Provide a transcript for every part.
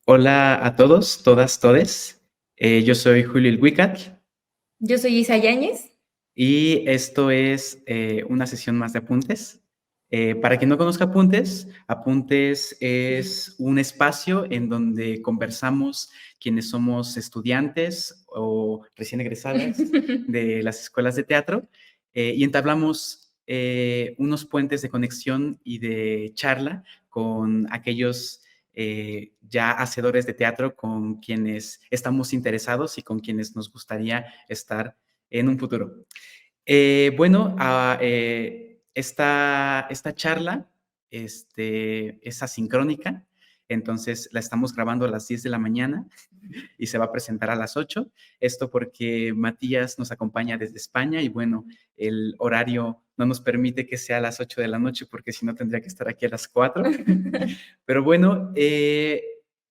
Hola a todos, todas, todes. Yo soy Julio Ilhuicat Yo soy Isa Yáñez. y esto es una sesión más de Apuntes. Para quien no conozca Apuntes, Apuntes es un espacio en donde conversamos quienes somos estudiantes o recién egresadas de las escuelas de teatro y entablamos unos puentes de conexión y de charla con aquellos ya hacedores de teatro con quienes estamos interesados y con quienes nos gustaría estar en un futuro. Esta charla es asincrónica, entonces la estamos grabando a las 10 de la mañana y se va a presentar a las 8. Esto porque Matías nos acompaña desde España y bueno, el horario no nos permite que sea a las 8 de la noche porque si no tendría que estar aquí a las 4. Pero bueno,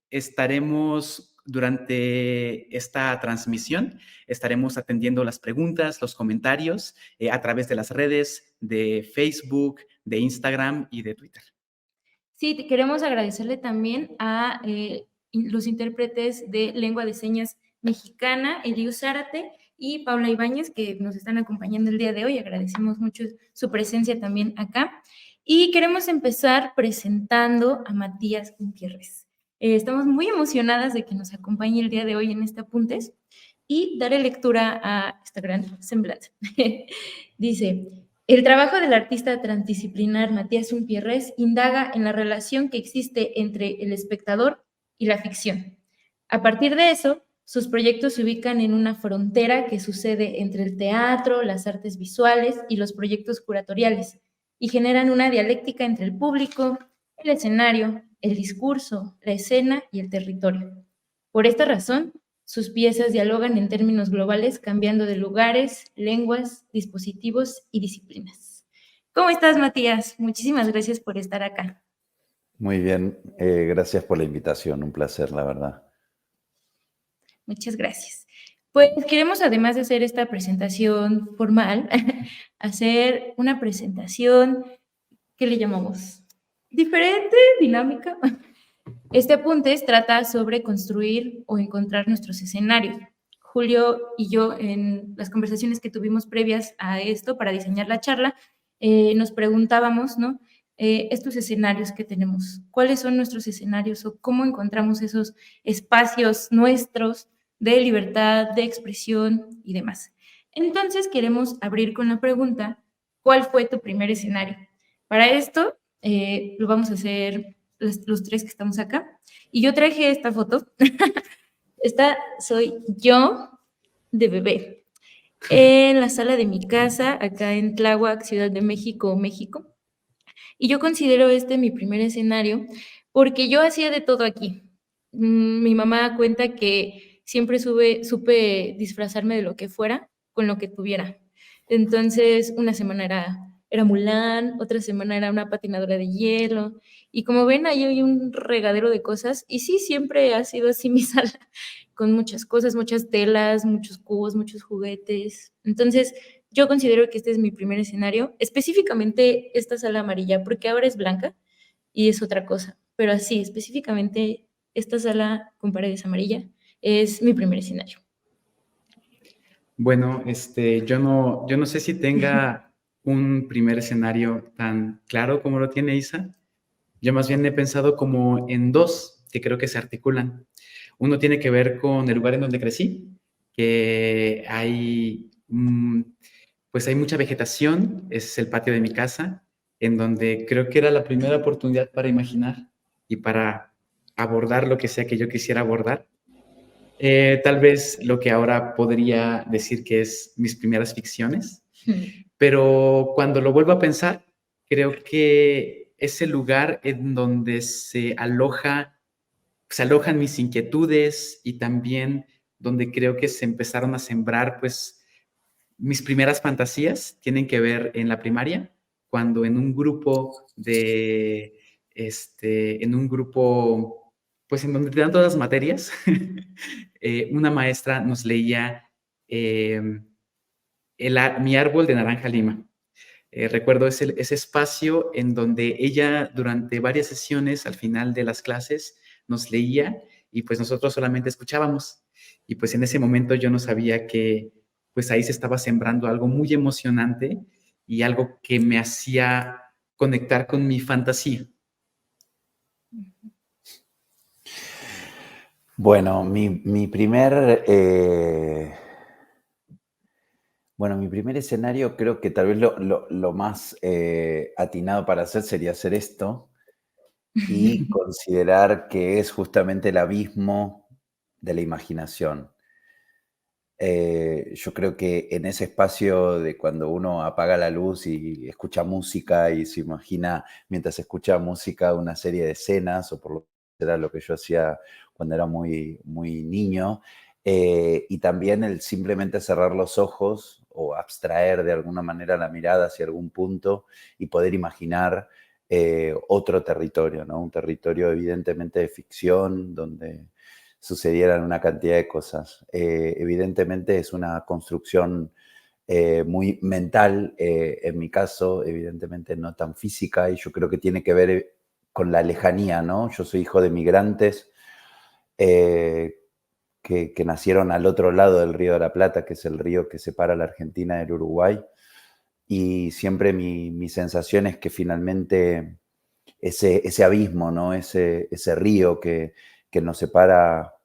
estaremos durante esta transmisión, estaremos atendiendo las preguntas, los comentarios a través de las redes de Facebook, de Instagram y de Twitter. Sí, queremos agradecerle también a los intérpretes de lengua de señas mexicana, Eliu Zárate y Paula Ibáñez, que nos están acompañando el día de hoy. Agradecemos mucho su presencia también acá. Y queremos empezar presentando a Matías Gutiérrez. Estamos muy emocionadas de que nos acompañe el día de hoy en este Apuntes y daré lectura a esta gran semblanza. Dice: el trabajo del artista transdisciplinar Matías Umpierres indaga en la relación que existe entre el espectador y la ficción. A partir de eso, sus proyectos se ubican en una frontera que sucede entre el teatro, las artes visuales y los proyectos curatoriales, y generan una dialéctica entre el público, el escenario, el discurso, la escena y el territorio. Por esta razón, sus piezas dialogan en términos globales, cambiando de lugares, lenguas, dispositivos y disciplinas. ¿Cómo estás, Matías? Muchísimas gracias por estar acá. Muy bien, gracias por la invitación, un placer, la verdad. Muchas gracias. Pues queremos, además de hacer esta presentación formal, hacer una presentación que le llamamos diferente, dinámica. Este Apuntes trata sobre construir o encontrar nuestros escenarios. Julio y yo, en las conversaciones que tuvimos previas a esto para diseñar la charla, nos preguntábamos, ¿no? Estos escenarios que tenemos, ¿cuáles son nuestros escenarios o cómo encontramos esos espacios nuestros de libertad, de expresión y demás? Entonces queremos abrir con la pregunta: ¿cuál fue tu primer escenario? Para esto lo vamos a hacer los tres que estamos acá. Y yo traje esta foto. Esta soy yo de bebé en la sala de mi casa, acá en Tláhuac, Ciudad de México, México. Y yo considero este mi primer escenario porque yo hacía de todo aquí. Mi mamá cuenta que siempre supe disfrazarme de lo que fuera con lo que tuviera. Entonces, una semana era Mulan, otra semana era una patinadora de hielo. Y como ven, ahí hay un regadero de cosas. Y sí, siempre ha sido así mi sala, con muchas cosas, muchas telas, muchos cubos, muchos juguetes. Entonces, yo considero que este es mi primer escenario, específicamente esta sala amarilla, porque ahora es blanca y es otra cosa, pero así, específicamente esta sala con paredes amarillas es mi primer escenario. Bueno, yo no sé si tenga un primer escenario tan claro como lo tiene Isa. Yo más bien he pensado como en dos que creo que se articulan. Uno tiene que ver con el lugar en donde crecí, que pues hay mucha vegetación, es el patio de mi casa, en donde creo que era la primera oportunidad para imaginar y para abordar lo que sea que yo quisiera abordar. Tal vez lo que ahora podría decir que es mis primeras ficciones, pero cuando lo vuelvo a pensar, creo que es el lugar en donde se alojan mis inquietudes y también donde creo que se empezaron a sembrar, pues, mis primeras fantasías tienen que ver en la primaria, cuando en un grupo en un grupo, pues, en donde te dan todas las materias, una maestra nos leía mi árbol de naranja lima. Recuerdo ese espacio en donde ella durante varias sesiones al final de las clases nos leía y pues nosotros solamente escuchábamos. Y pues en ese momento yo no sabía que pues ahí se estaba sembrando algo muy emocionante y algo que me hacía conectar con mi fantasía. Bueno, mi primer escenario creo que tal vez lo más atinado para hacer sería hacer esto y considerar que es justamente el abismo de la imaginación. Yo creo que en ese espacio de cuando uno apaga la luz y escucha música y se imagina mientras escucha música una serie de escenas, o por lo menos era lo que yo hacía cuando era muy, muy niño, y también el simplemente cerrar los ojos o abstraer de alguna manera la mirada hacia algún punto y poder imaginar otro territorio, ¿no? Un territorio evidentemente de ficción, donde sucedieran una cantidad de cosas. Evidentemente es una construcción muy mental, en mi caso, evidentemente no tan física, y yo creo que tiene que ver con la lejanía, ¿no? Yo soy hijo de migrantes eh, que nacieron al otro lado del Río de la Plata, que es el río que separa la Argentina del Uruguay, y siempre mi sensación es que finalmente ese abismo, ¿no? Ese río que nos separa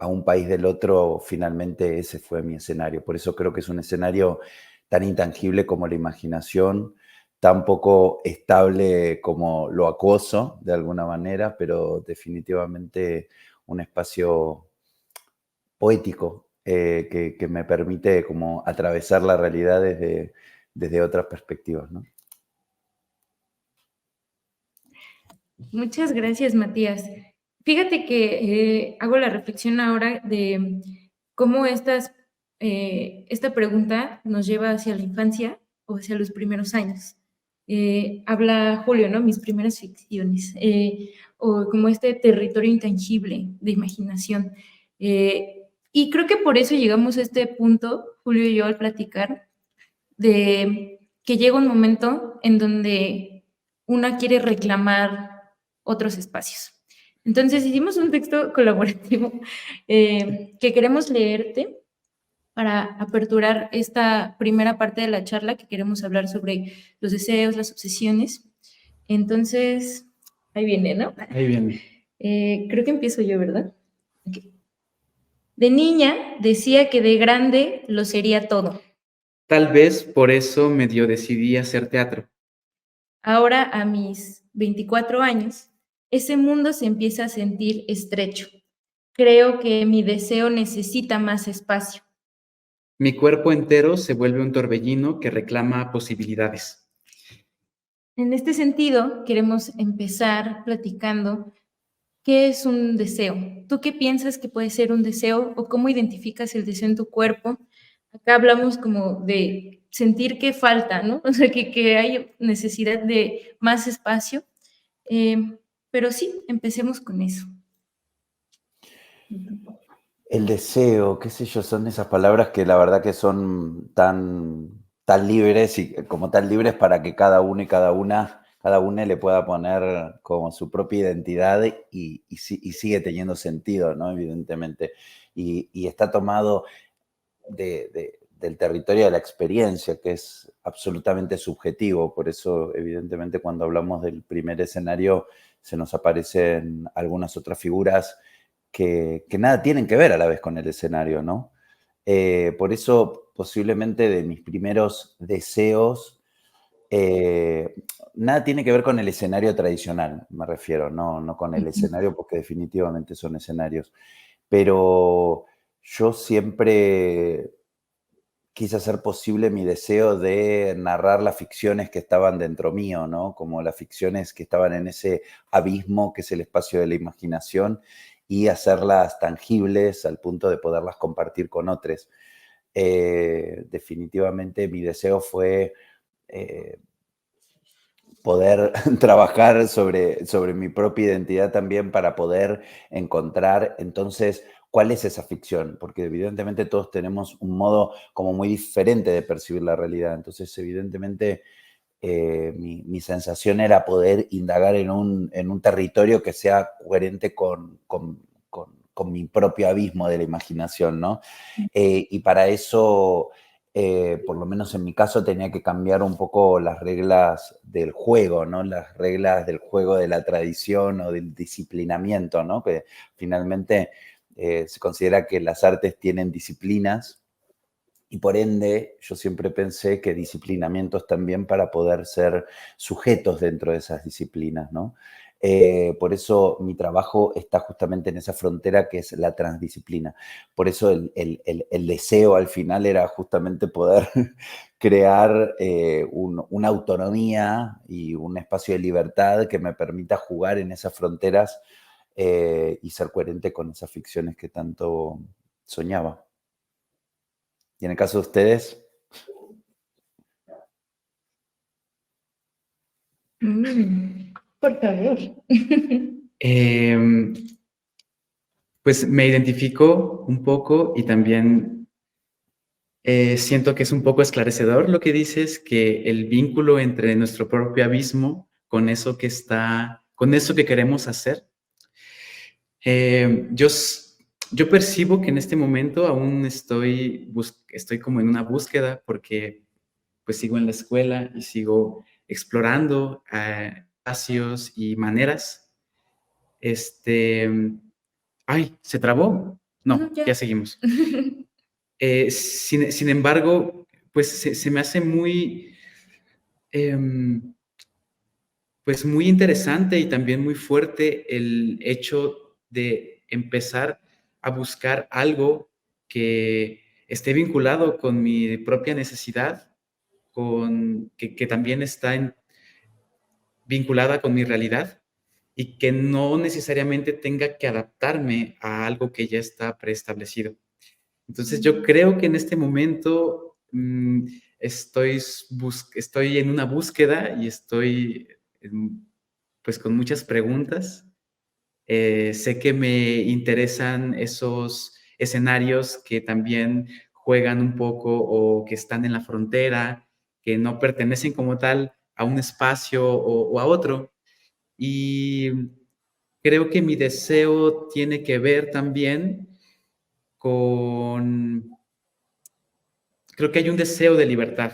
a un país del otro, finalmente ese fue mi escenario. Por eso creo que es un escenario tan intangible como la imaginación, tan poco estable como lo acoso, de alguna manera, pero definitivamente un espacio poético que me permite como atravesar la realidad desde otras perspectivas, ¿no? Muchas gracias, Matías. Fíjate que hago la reflexión ahora de cómo esta pregunta nos lleva hacia la infancia o hacia los primeros años. Habla Julio, ¿no? Mis primeras ficciones, o como este territorio intangible de imaginación. Y creo que por eso llegamos a este punto, Julio y yo, al platicar, de que llega un momento en donde una quiere reclamar otros espacios. Entonces hicimos un texto colaborativo que queremos leerte para aperturar esta primera parte de la charla, que queremos hablar sobre los deseos, las obsesiones. Entonces, ahí viene, ¿no? Ahí viene. Creo que empiezo yo, ¿verdad? Okay. De niña decía que de grande lo sería todo. Tal vez por eso medio decidí hacer teatro. Ahora, a mis 24 años, ese mundo se empieza a sentir estrecho. Creo que mi deseo necesita más espacio. Mi cuerpo entero se vuelve un torbellino que reclama posibilidades. En este sentido, queremos empezar platicando qué es un deseo. ¿Tú qué piensas que puede ser un deseo o cómo identificas el deseo en tu cuerpo? Acá hablamos como de sentir que falta, ¿no? O sea, que hay necesidad de más espacio. Pero sí, empecemos con eso. El deseo, qué sé yo, son esas palabras que la verdad que son tan libres y como tan libres para que cada uno y cada una le pueda poner como su propia identidad y sigue teniendo sentido, ¿no? Evidentemente. Y está tomado del territorio de la experiencia, que es absolutamente subjetivo. Por eso, evidentemente, cuando hablamos del primer escenario, se nos aparecen algunas otras figuras que nada tienen que ver a la vez con el escenario, ¿no? Por eso, posiblemente de mis primeros deseos, nada tiene que ver con el escenario tradicional, me refiero, no con el escenario, porque definitivamente son escenarios. Pero yo siempre quise hacer posible mi deseo de narrar las ficciones que estaban dentro mío, ¿no? Como las ficciones que estaban en ese abismo que es el espacio de la imaginación y hacerlas tangibles al punto de poderlas compartir con otros. Definitivamente mi deseo fue eh, poder trabajar sobre mi propia identidad también para poder encontrar entonces cuál es esa ficción, porque evidentemente todos tenemos un modo como muy diferente de percibir la realidad. Entonces, evidentemente, mi sensación era poder indagar en un territorio que sea coherente con mi propio abismo de la imaginación, ¿no? Y para eso, por lo menos en mi caso, tenía que cambiar un poco las reglas del juego, ¿no? Las reglas del juego de la tradición o del disciplinamiento, ¿no? Que finalmente se considera que las artes tienen disciplinas y por ende, yo siempre pensé que disciplinamientos también para poder ser sujetos dentro de esas disciplinas, ¿no? Por eso mi trabajo está justamente en esa frontera que es la transdisciplina. Por eso el deseo al final era justamente poder crear una autonomía y un espacio de libertad que me permita jugar en esas fronteras y ser coherente con esas ficciones que tanto soñaba. Y en el caso de ustedes, Por favor. Pues me identifico un poco y también siento que es un poco esclarecedor lo que dices, que el vínculo entre nuestro propio abismo con eso con eso que queremos hacer. Yo percibo que en este momento aún estoy como en una búsqueda porque pues sigo en la escuela y sigo explorando espacios y maneras. Ay, ¿se trabó? No, Ya. ya seguimos. Sin embargo, pues se me hace em, pues muy interesante y también muy fuerte el hecho de empezar a buscar algo que esté vinculado con mi propia necesidad, que también está vinculada con mi realidad y que no necesariamente tenga que adaptarme a algo que ya está preestablecido. Entonces yo creo que en este momento estoy en una búsqueda y estoy pues con muchas preguntas. Sé que me interesan esos escenarios que también juegan un poco o que están en la frontera, que no pertenecen como tal a un espacio o a otro. Y creo que mi deseo tiene que ver también con creo que hay un deseo de libertad.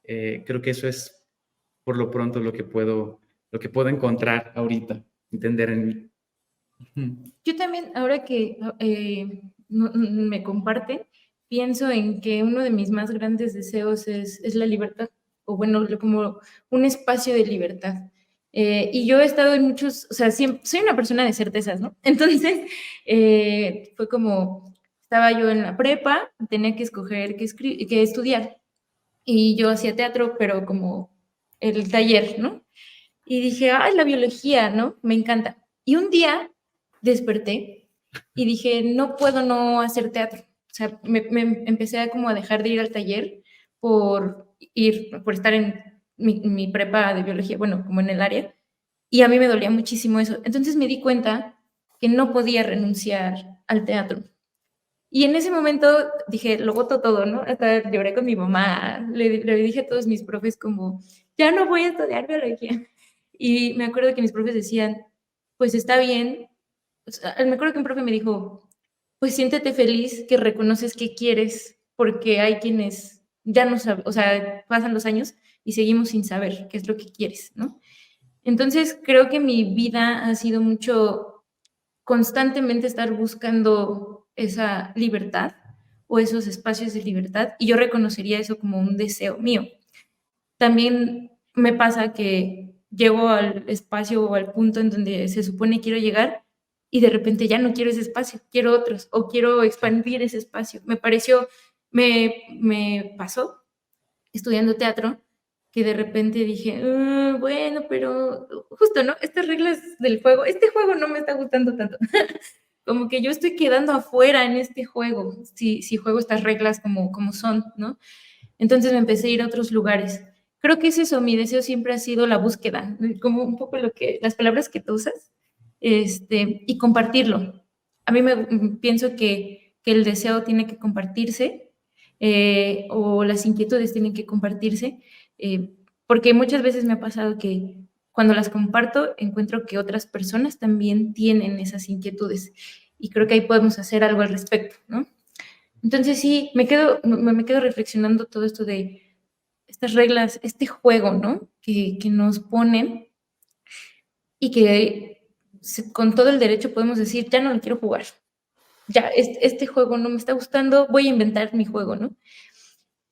Creo que eso es por lo pronto lo que puedo encontrar ahorita, entender en mí. Yo también, ahora que me comparten, pienso en que uno de mis más grandes deseos es la libertad, o bueno, como un espacio de libertad. Y yo he estado en muchos, o sea, soy una persona de certezas, ¿no? Entonces, fue como, estaba yo en la prepa, tenía que escoger qué estudiar. Y yo hacía teatro, pero como el taller, ¿no? Y dije, ay, la biología, ¿no? Me encanta. Y un día desperté y dije, no puedo no hacer teatro. O sea, me empecé a como a dejar de ir al taller por estar en mi prepa de biología, bueno, como en el área, y a mí me dolía muchísimo eso. Entonces me di cuenta que no podía renunciar al teatro. Y en ese momento dije, lo boto todo, ¿no? Hasta lloré con mi mamá, le dije a todos mis profes como, ya no voy a estudiar biología. Y me acuerdo que mis profes decían, pues está bien. O sea, me acuerdo que un profe me dijo, pues siéntete feliz que reconoces que quieres, porque hay quienes ya no saben, o sea, pasan los años y seguimos sin saber qué es lo que quieres, ¿no? Entonces creo que mi vida ha sido mucho constantemente estar buscando esa libertad o esos espacios de libertad y yo reconocería eso como un deseo mío. También me pasa que llego al espacio o al punto en donde se supone quiero llegar y de repente ya no quiero ese espacio, quiero otros o quiero expandir ese espacio. Me pasó estudiando teatro que de repente dije, bueno, pero justo, ¿no? Estas reglas del juego, este juego no me está gustando tanto. Como que yo estoy quedando afuera en este juego, si juego estas reglas como son, ¿no? Entonces me empecé a ir a otros lugares. Creo que es eso, mi deseo siempre ha sido la búsqueda, como un poco las palabras que tú usas, y compartirlo. A mí pienso que el deseo tiene que compartirse, o las inquietudes tienen que compartirse, porque muchas veces me ha pasado que cuando las comparto encuentro que otras personas también tienen esas inquietudes y creo que ahí podemos hacer algo al respecto, ¿no? Entonces sí, me quedo reflexionando todo esto de estas reglas, este juego, ¿no? Que nos ponen y que con todo el derecho podemos decir, ya no lo quiero jugar, ya, este juego no me está gustando, voy a inventar mi juego, ¿no?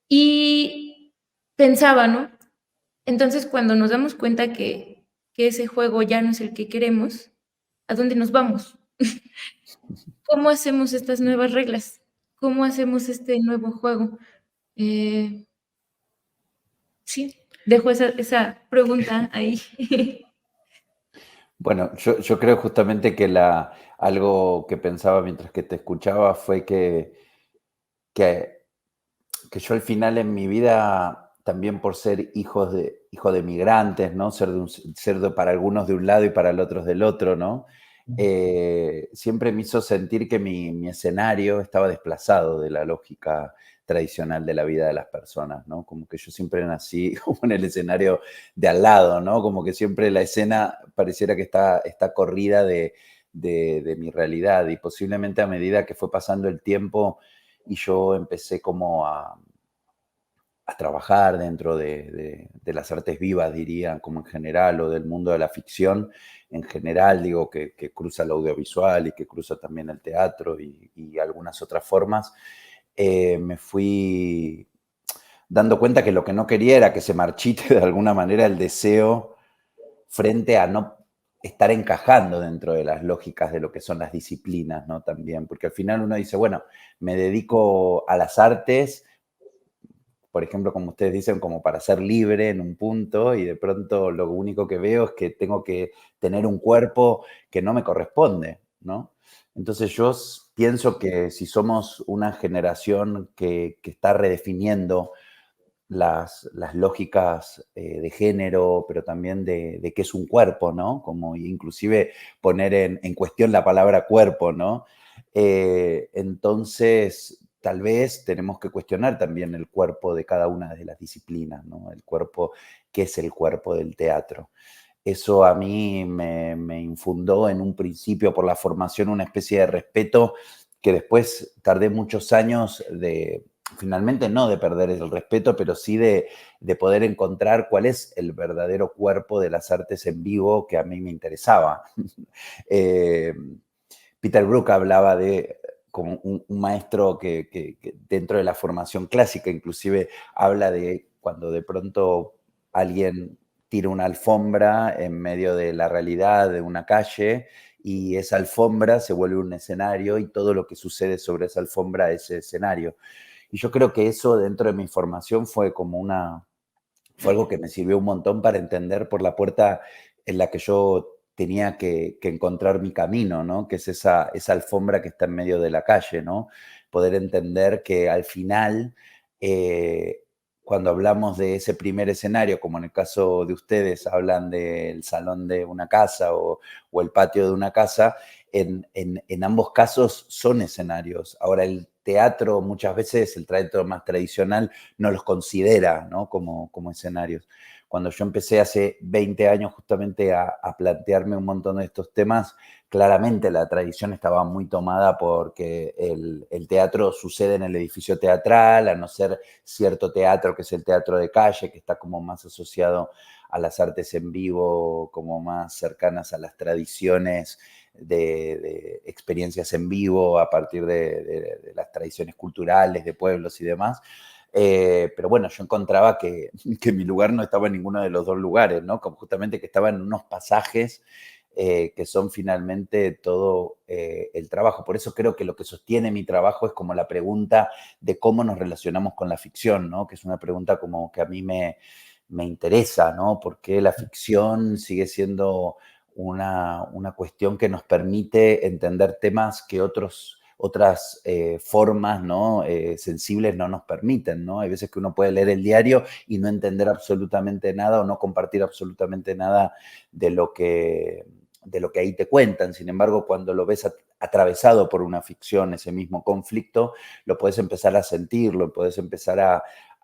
Y pensaba, ¿no? Entonces, cuando nos damos cuenta que ese juego ya no es el que queremos, ¿a dónde nos vamos? ¿Cómo hacemos estas nuevas reglas? ¿Cómo hacemos este nuevo juego? Eh, sí, dejo esa pregunta ahí. Bueno, yo creo justamente que algo que pensaba mientras que te escuchaba fue que, que yo al final en mi vida, también por ser hijo de migrantes, ¿no? Para algunos de un lado y para los otros del otro, ¿no? Siempre me hizo sentir que mi escenario estaba desplazado de la lógica tradicional de la vida de las personas, ¿no? Como que yo siempre nací como en el escenario de al lado, ¿no? Como que siempre la escena pareciera que está corrida de mi realidad y posiblemente a medida que fue pasando el tiempo y yo empecé como a trabajar dentro de las artes vivas, diría, como en general, o del mundo de la ficción en general, digo, que cruza el audiovisual y que cruza también el teatro y algunas otras formas, me fui dando cuenta que lo que no quería era que se marchite de alguna manera el deseo frente a no estar encajando dentro de las lógicas de lo que son las disciplinas, ¿no? También, porque al final uno dice, bueno, me dedico a las artes, por ejemplo, como ustedes dicen, como para ser libre en un punto y de pronto lo único que veo es que tengo que tener un cuerpo que no me corresponde, ¿no? Entonces yo pienso que si somos una generación que está redefiniendo las lógicas de género, pero también de qué es un cuerpo, ¿no? Como inclusive poner en cuestión la palabra cuerpo, ¿no? Entonces, tal vez tenemos que cuestionar también el cuerpo de cada una de las disciplinas, ¿no? El cuerpo, ¿qué es el cuerpo del teatro? Eso a mí me infundó en un principio por la formación una especie de respeto que después tardé muchos años finalmente no de perder el respeto, pero sí de poder encontrar cuál es el verdadero cuerpo de las artes en vivo que a mí me interesaba. Eh, Peter Brook hablaba de como un maestro que dentro de la formación clásica inclusive habla de cuando de pronto alguien tira una alfombra en medio de la realidad de una calle y esa alfombra se vuelve un escenario y todo lo que sucede sobre esa alfombra es ese escenario. Y yo creo que eso dentro de mi formación fue algo que me sirvió un montón para entender por la puerta en la que yo tenía que encontrar mi camino, ¿no? Que es esa alfombra que está en medio de la calle, ¿no? Poder entender que al final, cuando hablamos de ese primer escenario, como en el caso de ustedes hablan del salón de una casa o el patio de una casa, en ambos casos son escenarios. Ahora, el teatro, muchas veces, el teatro más tradicional, no los considera, ¿no? Como escenarios. Cuando yo empecé hace 20 años justamente a plantearme un montón de estos temas, claramente la tradición estaba muy tomada porque el teatro sucede en el edificio teatral, a no ser cierto teatro que es el teatro de calle, que está como más asociado a las artes en vivo, como más cercanas a las tradiciones de experiencias en vivo a partir de las tradiciones culturales de pueblos y demás. Pero bueno, yo encontraba que mi lugar no estaba en ninguno de los dos lugares, ¿no? Como justamente que estaba en unos pasajes que son finalmente todo el trabajo. Por eso creo que lo que sostiene mi trabajo es como la pregunta de cómo nos relacionamos con la ficción, ¿no? Que es una pregunta como que a mí me interesa, ¿no? Porque la ficción sigue siendo una cuestión que nos permite entender temas que otras formas, ¿no? Sensibles no nos permiten, ¿no? Hay veces que uno puede leer el diario y no entender absolutamente nada o no compartir absolutamente nada de lo que ahí te cuentan. Sin embargo, cuando lo ves atravesado por una ficción, ese mismo conflicto, lo puedes empezar a sentir, lo puedes empezar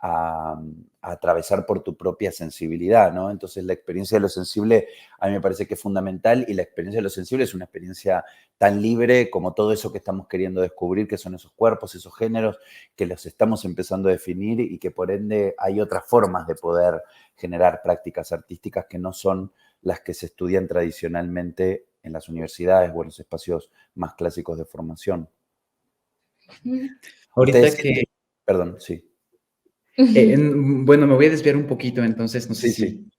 a atravesar por tu propia sensibilidad, ¿no? Entonces la experiencia de lo sensible a mí me parece que es fundamental y la experiencia de lo sensible es una experiencia tan libre como todo eso que estamos queriendo descubrir, que son esos cuerpos, esos géneros, que los estamos empezando a definir y que por ende hay otras formas de poder generar prácticas artísticas que no son las que se estudian tradicionalmente en las universidades o en los espacios más clásicos de formación. Ahorita Ustedes, que, perdón, sí. bueno, me voy a desviar un poquito, entonces no sé Sí, si... sí,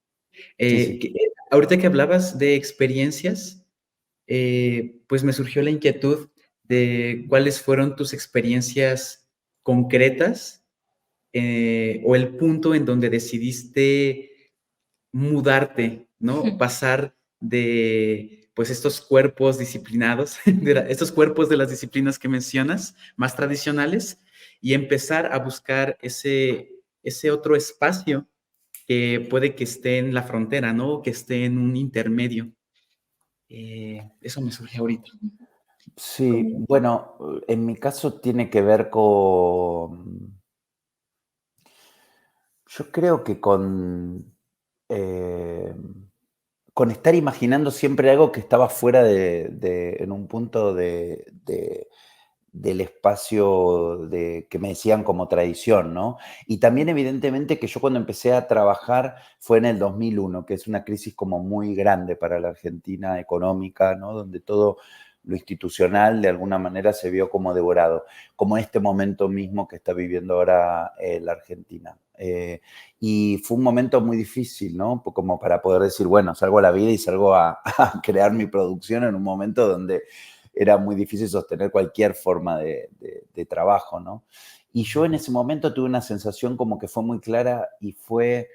sí, sí. ahorita que hablabas de experiencias, pues me surgió la inquietud de cuáles fueron tus experiencias concretas o el punto en donde decidiste mudarte, ¿no? Pasar de, pues, estos cuerpos disciplinados, estos cuerpos de las disciplinas que mencionas, más tradicionales, y empezar a buscar ese otro espacio que puede que esté en la frontera, ¿no? Que esté en un intermedio. Eso me surge ahorita. Sí, bueno, en mi caso tiene que ver yo creo que eh, con estar imaginando siempre algo que estaba fuera en un punto del espacio que me decían como tradición, ¿no? Y también evidentemente que yo cuando empecé a trabajar fue en el 2001, que es una crisis como muy grande para la Argentina económica, ¿no? Donde todo lo institucional de alguna manera se vio como devorado, como este momento mismo que está viviendo ahora la Argentina. Y fue un momento muy difícil, ¿no? Como para poder decir, bueno, salgo a la vida y salgo a crear mi producción en un momento donde era muy difícil sostener cualquier forma de trabajo, ¿no? Y yo en ese momento tuve una sensación como que fue muy clara y fue,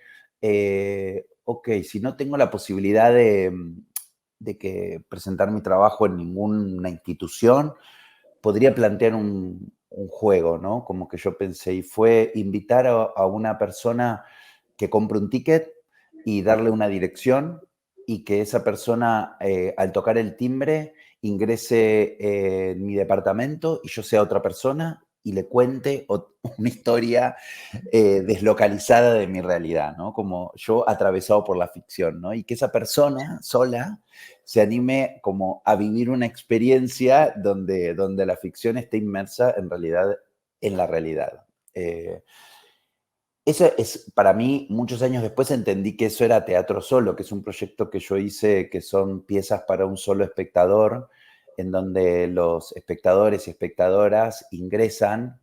ok, si no tengo la posibilidad de que presentar mi trabajo en ninguna institución, podría plantear un juego, ¿no? Como que yo pensé, y fue invitar a una persona que compre un ticket y darle una dirección y que esa persona, al tocar el timbre, ingrese en mi departamento y yo sea otra persona y le cuente una historia deslocalizada de mi realidad, ¿no? Como yo atravesado por la ficción, ¿no? Y que esa persona sola se anime como a vivir una experiencia donde la ficción esté inmersa en la realidad. Eso es, para mí, muchos años después entendí que eso era teatro solo, que es un proyecto que yo hice que son piezas para un solo espectador, en donde los espectadores y espectadoras ingresan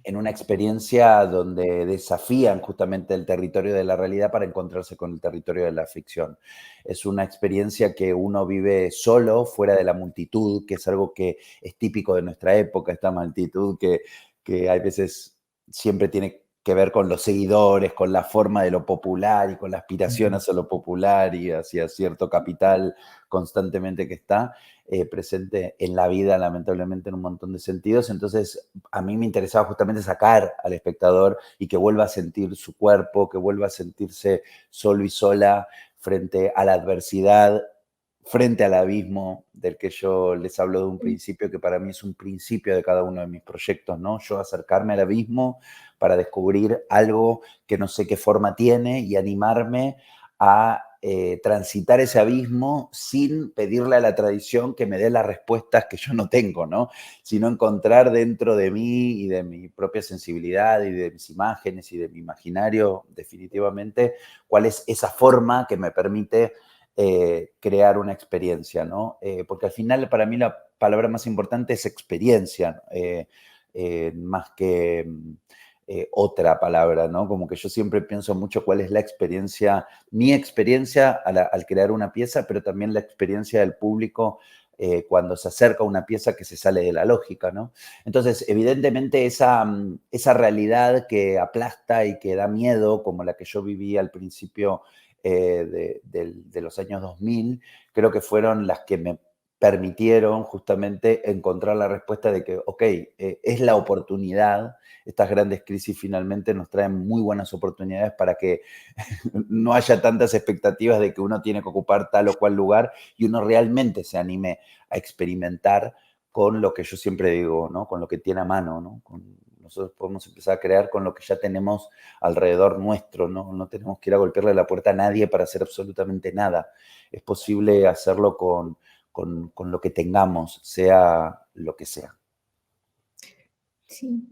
en una experiencia donde desafían justamente el territorio de la realidad para encontrarse con el territorio de la ficción. Es una experiencia que uno vive solo, fuera de la multitud, que es algo que es típico de nuestra época, esta multitud que a veces siempre tiene que ver con los seguidores, con la forma de lo popular y con la aspiración hacia lo popular y hacia cierto capital constantemente que está presente en la vida, lamentablemente, en un montón de sentidos. Entonces, a mí me interesaba justamente sacar al espectador y que vuelva a sentir su cuerpo, que vuelva a sentirse solo y sola frente a la adversidad, frente al abismo del que yo les hablo de un principio que para mí es un principio de cada uno de mis proyectos, ¿no? Yo acercarme al abismo para descubrir algo que no sé qué forma tiene y animarme a transitar ese abismo sin pedirle a la tradición que me dé las respuestas que yo no tengo, ¿no? Sino encontrar dentro de mí y de mi propia sensibilidad y de mis imágenes y de mi imaginario, definitivamente, cuál es esa forma que me permite crear una experiencia, ¿no? Porque al final, para mí, la palabra más importante es experiencia, más que otra palabra, ¿no? Como que yo siempre pienso mucho cuál es la experiencia, mi experiencia al crear una pieza, pero también la experiencia del público cuando se acerca a una pieza que se sale de la lógica, ¿no? Entonces, evidentemente, esa realidad que aplasta y que da miedo, como la que yo viví al principio de los años 2000, creo que fueron las que me permitieron justamente encontrar la respuesta de que, ok, es la oportunidad. Estas grandes crisis finalmente nos traen muy buenas oportunidades para que no haya tantas expectativas de que uno tiene que ocupar tal o cual lugar y uno realmente se anime a experimentar con lo que yo siempre digo, ¿no? Con lo que tiene a mano, ¿no? Con Nosotros podemos empezar a crear con lo que ya tenemos alrededor nuestro, ¿no? No tenemos que ir a golpearle la puerta a nadie para hacer absolutamente nada. Es posible hacerlo con lo que tengamos, sea lo que sea. Sí.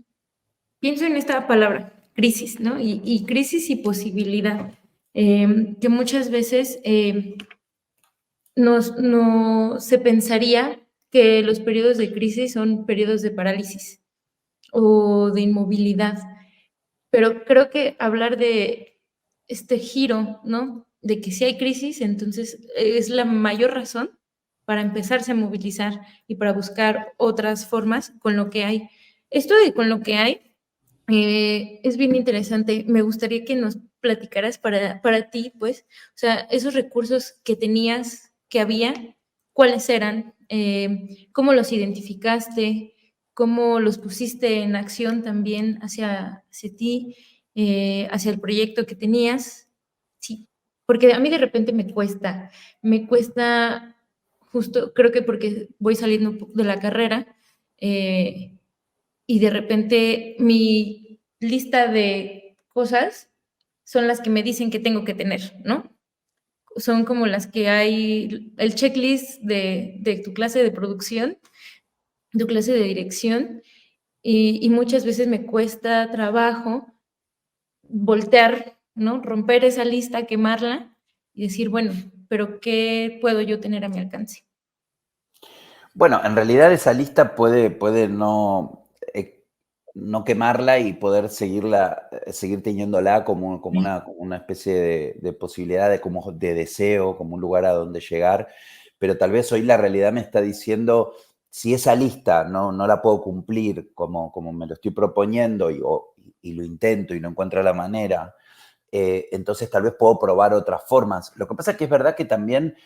Pienso en esta palabra, crisis, ¿no? Y crisis y posibilidad, que muchas veces no se pensaría que los periodos de crisis son periodos de parálisis o de inmovilidad, pero creo que hablar de este giro, ¿no? De que si hay crisis, entonces es la mayor razón para empezarse a movilizar y para buscar otras formas con lo que hay. Esto de con lo que hay es bien interesante. Me gustaría que nos platicaras para ti, pues, o sea, esos recursos que tenías, que había, cuáles eran, cómo los identificaste, cómo los pusiste en acción también hacia ti, hacia el proyecto que tenías. Sí, porque a mí de repente me cuesta justo, creo que porque voy saliendo de la carrera, y de repente mi lista de cosas son las que me dicen que tengo que tener, ¿no? Son como las que hay, el checklist de tu clase de producción, tu clase de dirección, y muchas veces me cuesta trabajo voltear, ¿no? Romper esa lista, quemarla y decir, bueno, pero ¿qué puedo yo tener a mi alcance? Bueno, en realidad esa lista puede no quemarla y poder seguir teniéndola como una especie de posibilidad, de deseo, como un lugar a donde llegar, pero tal vez hoy la realidad me está diciendo, si esa lista no la puedo cumplir como me lo estoy proponiendo y lo intento y no encuentro la manera, entonces tal vez puedo probar otras formas. Lo que pasa es que es verdad que también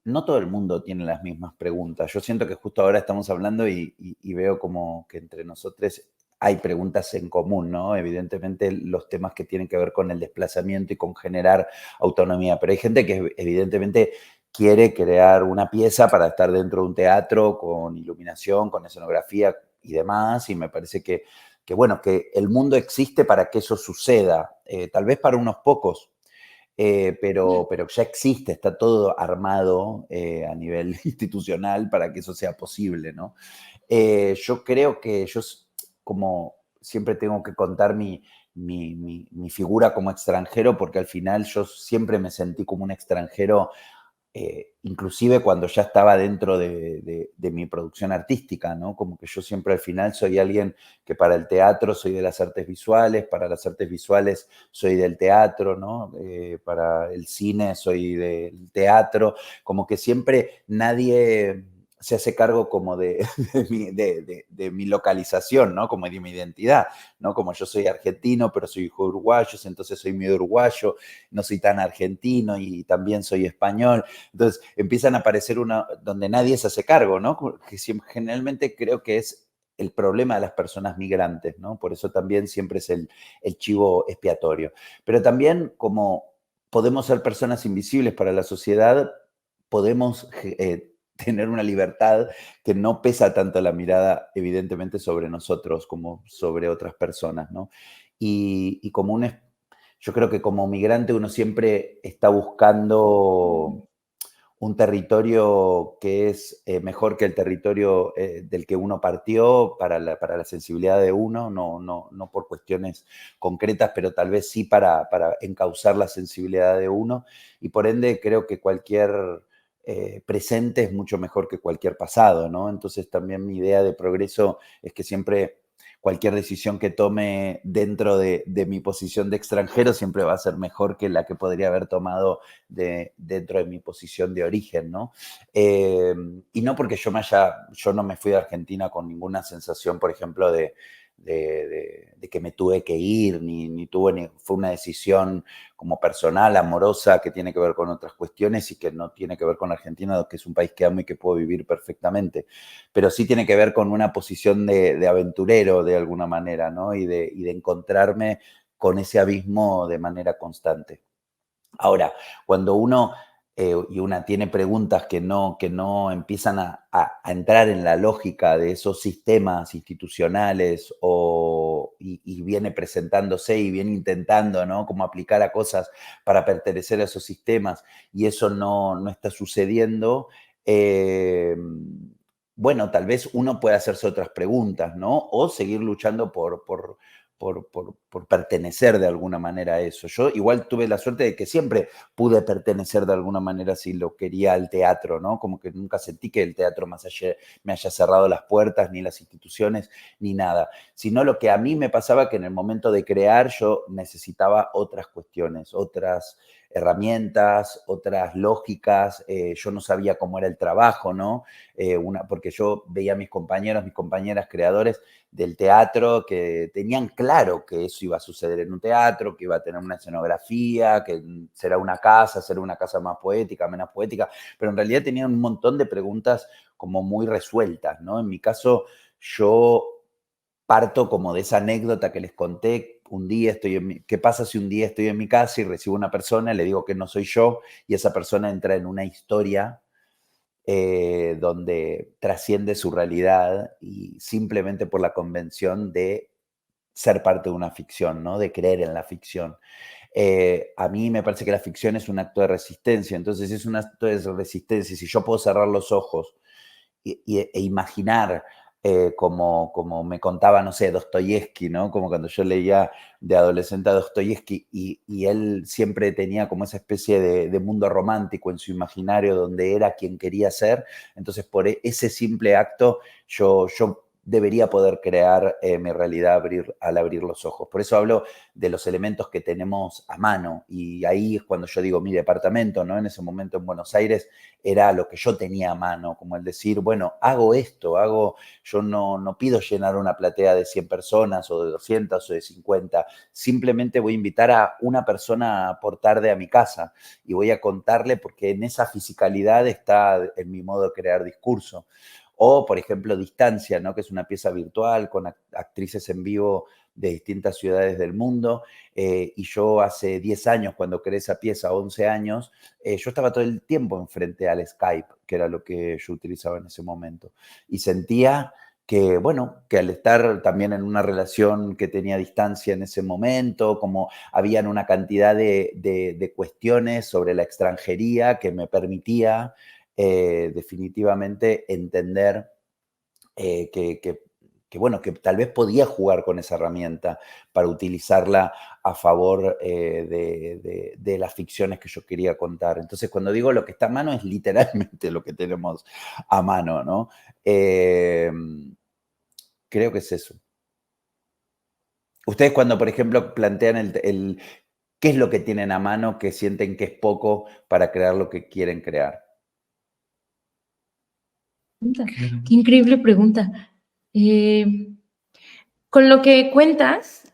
no todo el mundo tiene las mismas preguntas. Yo siento que justo ahora estamos hablando y veo como que entre nosotros hay preguntas en común, ¿no? Evidentemente los temas que tienen que ver con el desplazamiento y con generar autonomía, pero hay gente que evidentemente quiere crear una pieza para estar dentro de un teatro con iluminación, con escenografía y demás, y me parece bueno, que el mundo existe para que eso suceda, tal vez para unos pocos, pero ya existe, está todo armado a nivel institucional para que eso sea posible, ¿no? Yo creo que como siempre tengo que contar mi figura como extranjero, porque al final yo siempre me sentí como un extranjero, inclusive cuando ya estaba dentro de mi producción artística, ¿no? Como que yo siempre al final soy alguien que para el teatro soy de las artes visuales, para las artes visuales soy del teatro, ¿no? Para el cine soy del teatro, como que siempre nadie se hace cargo como de mi localización, ¿no? Como de mi identidad, ¿no? Como yo soy argentino, pero soy hijo de uruguayos, entonces soy medio uruguayo, no soy tan argentino y también soy español. Entonces empiezan a aparecer donde nadie se hace cargo, ¿no? Que generalmente creo que es el problema de las personas migrantes, ¿no? Por eso también siempre es el chivo expiatorio. Pero también como podemos ser personas invisibles para la sociedad, podemos tener una libertad que no pesa tanto la mirada, evidentemente, sobre nosotros como sobre otras personas, ¿no? Y yo creo que como migrante uno siempre está buscando un territorio que es mejor que el territorio del que uno partió para la sensibilidad de uno, no por cuestiones concretas, pero tal vez sí para encauzar la sensibilidad de uno. Y por ende creo que cualquier presente es mucho mejor que cualquier pasado, ¿no? Entonces también mi idea de progreso es que siempre cualquier decisión que tome dentro de mi posición de extranjero siempre va a ser mejor que la que podría haber tomado dentro de mi posición de origen, ¿no? Y no porque yo no me fui de Argentina con ninguna sensación, por ejemplo, de que me tuve que ir, fue una decisión como personal, amorosa, que tiene que ver con otras cuestiones y que no tiene que ver con Argentina, que es un país que amo y que puedo vivir perfectamente, pero sí tiene que ver con una posición de aventurero de alguna manera, ¿no? Y de encontrarme con ese abismo de manera constante. Ahora, cuando uno y una tiene preguntas que no empiezan a entrar en la lógica de esos sistemas institucionales y viene presentándose y viene intentando, ¿no? Como aplicar a cosas para pertenecer a esos sistemas y eso no está sucediendo, bueno, tal vez uno puede hacerse otras preguntas, ¿no? O seguir luchando por pertenecer de alguna manera a eso. Yo igual tuve la suerte de que siempre pude pertenecer de alguna manera si lo quería al teatro, ¿no? Como que nunca sentí que el teatro me haya cerrado las puertas, ni las instituciones, ni nada. Sino lo que a mí me pasaba que en el momento de crear yo necesitaba otras cuestiones, otras herramientas, otras lógicas. Yo no sabía cómo era el trabajo, ¿no? Porque yo veía a mis compañeros, mis compañeras creadores del teatro que tenían claro que eso iba a suceder en un teatro, que iba a tener una escenografía, que será una casa más poética, menos poética, pero en realidad tenían un montón de preguntas como muy resueltas, ¿no? En mi caso, yo parto como de esa anécdota que les conté. ¿Qué pasa si un día estoy en mi casa y recibo una persona, le digo que no soy yo y esa persona entra en una historia donde trasciende su realidad y simplemente por la convención de ser parte de una ficción, ¿no? De creer en la ficción. A mí me parece que la ficción es un acto de resistencia, entonces si es un acto de resistencia, si yo puedo cerrar los ojos e imaginar, como me contaba, no sé, Dostoyevsky, ¿no? Como cuando yo leía de adolescente a Dostoyevsky y él siempre tenía como esa especie de mundo romántico en su imaginario donde era quien quería ser. Entonces, por ese simple acto, yo debería poder crear mi realidad al abrir los ojos. Por eso hablo de los elementos que tenemos a mano y ahí es cuando yo digo mi departamento, ¿no? En ese momento en Buenos Aires era lo que yo tenía a mano, como el decir, bueno, hago esto, yo no pido llenar una platea de 100 personas o de 200 o de 50, simplemente voy a invitar a una persona por tarde a mi casa y voy a contarle porque en esa fisicalidad está en mi modo de crear discurso. O, por ejemplo, Distancia, ¿no? Que es una pieza virtual con actrices en vivo de distintas ciudades del mundo. Y yo hace 10 años, cuando creé esa pieza, 11 años, yo estaba todo el tiempo enfrente al Skype, que era lo que yo utilizaba en ese momento. Y sentía que, bueno, que al estar también en una relación que tenía distancia en ese momento, como habían una cantidad de cuestiones sobre la extranjería que me permitía definitivamente entender bueno, que tal vez podía jugar con esa herramienta para utilizarla a favor de las ficciones que yo quería contar. Entonces, cuando digo lo que está a mano, es literalmente lo que tenemos a mano, ¿no? Eh, Creo que es eso. Ustedes cuando, por ejemplo, plantean qué es lo que tienen a mano que sienten que es poco para crear lo que quieren crear. Claro. Qué increíble pregunta. Con lo que cuentas,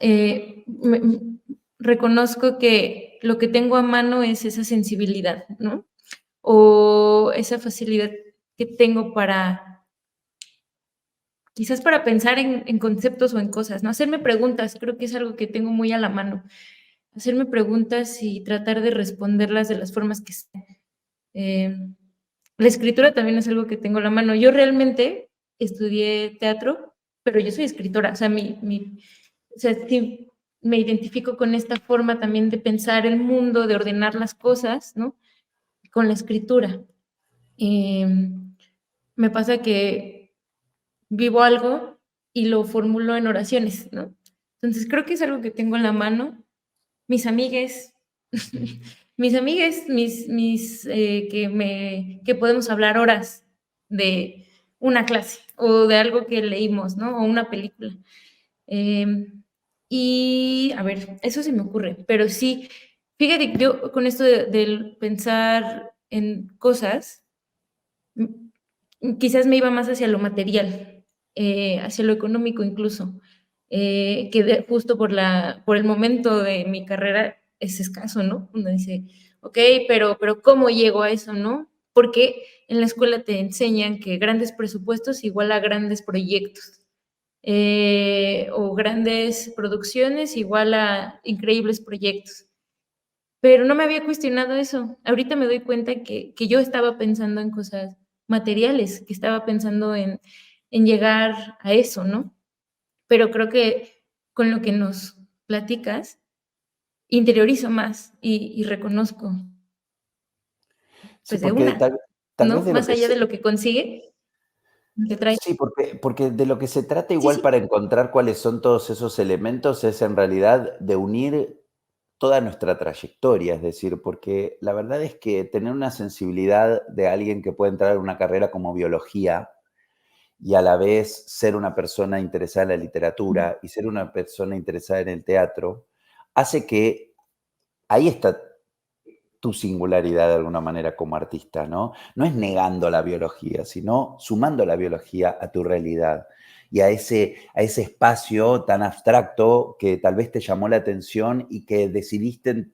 reconozco que lo que tengo a mano es esa sensibilidad, ¿no? O esa facilidad que tengo para, quizás para pensar en conceptos o en cosas, ¿no? Hacerme preguntas, creo que es algo que tengo muy a la mano. Hacerme preguntas y tratar de responderlas de las formas que sean. La escritura también es algo que tengo a la mano. Yo realmente estudié teatro, pero yo soy escritora, o sea, o sea, sí, me identifico con esta forma también de pensar el mundo, de ordenar las cosas, ¿no? Con la escritura. Me pasa que vivo algo y lo formulo en oraciones, ¿no? Entonces creo que es algo que tengo en la mano. Mis amigues, que podemos hablar horas de una clase o de algo que leímos, ¿no? O una película. Y a ver, eso se me ocurre, pero sí, fíjate que yo con esto del pensar en cosas, quizás me iba más hacia lo material, hacia lo económico incluso, justo por el momento de mi carrera es escaso, ¿no? Uno dice, ok, pero ¿cómo llego a eso, no? Porque en la escuela te enseñan que grandes presupuestos igual a grandes proyectos, o grandes producciones igual a increíbles proyectos. pero no me había cuestionado eso. Ahorita me doy cuenta que yo estaba pensando en cosas materiales, que estaba pensando en llegar a eso, ¿no? Pero creo que con lo que nos platicas, interiorizo más y reconozco, Sí, pues, de porque una, tal vez ¿no? de lo Más que allá de se, lo que consigue, lo que trae. sí, porque de lo que se trata Sí, igual sí. para encontrar cuáles son todos esos elementos es en realidad de unir toda nuestra trayectoria, es decir, porque la verdad es que tener una sensibilidad de alguien que puede entrar en una carrera como biología y a la vez ser una persona interesada en la literatura y ser una persona interesada en el teatro, hace que ahí está tu singularidad de alguna manera como artista, ¿no? No es negando la biología, sino sumando la biología a tu realidad y a ese espacio tan abstracto que tal vez te llamó la atención y que decidiste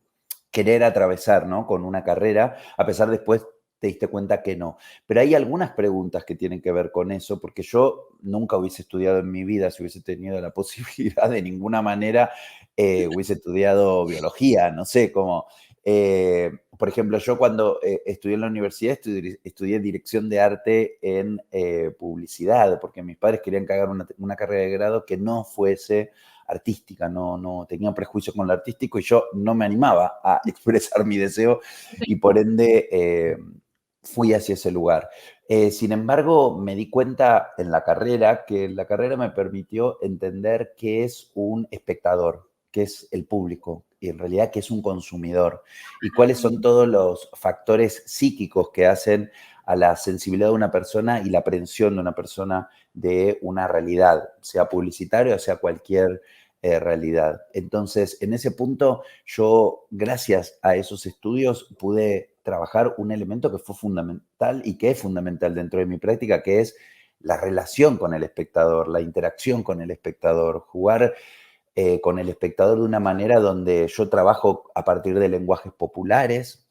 querer atravesar, ¿no? Con una carrera, a pesar después te diste cuenta que no. Pero hay algunas preguntas que tienen que ver con eso, porque yo nunca hubiese estudiado en mi vida, si hubiese tenido la posibilidad de ninguna manera, hubiese estudiado biología, no sé, cómo por ejemplo, yo cuando estudié en la universidad estudié dirección de arte en publicidad, porque mis padres querían que haga una carrera de grado que no fuese artística, no tenía prejuicio con lo artístico y yo no me animaba a expresar mi deseo y por ende fui hacia ese lugar. Sin embargo, me di cuenta en la carrera que la carrera me permitió entender qué es un espectador, qué es el público y en realidad qué es un consumidor y cuáles son todos los factores psíquicos que hacen a la sensibilidad de una persona y la aprehensión de una persona de una realidad, sea publicitaria o sea cualquier realidad. Entonces, en ese punto, yo, gracias a esos estudios, pude trabajar un elemento que fue fundamental y que es fundamental dentro de mi práctica, que es la relación con el espectador, la interacción con el espectador, jugar con el espectador de una manera donde yo trabajo a partir de lenguajes populares,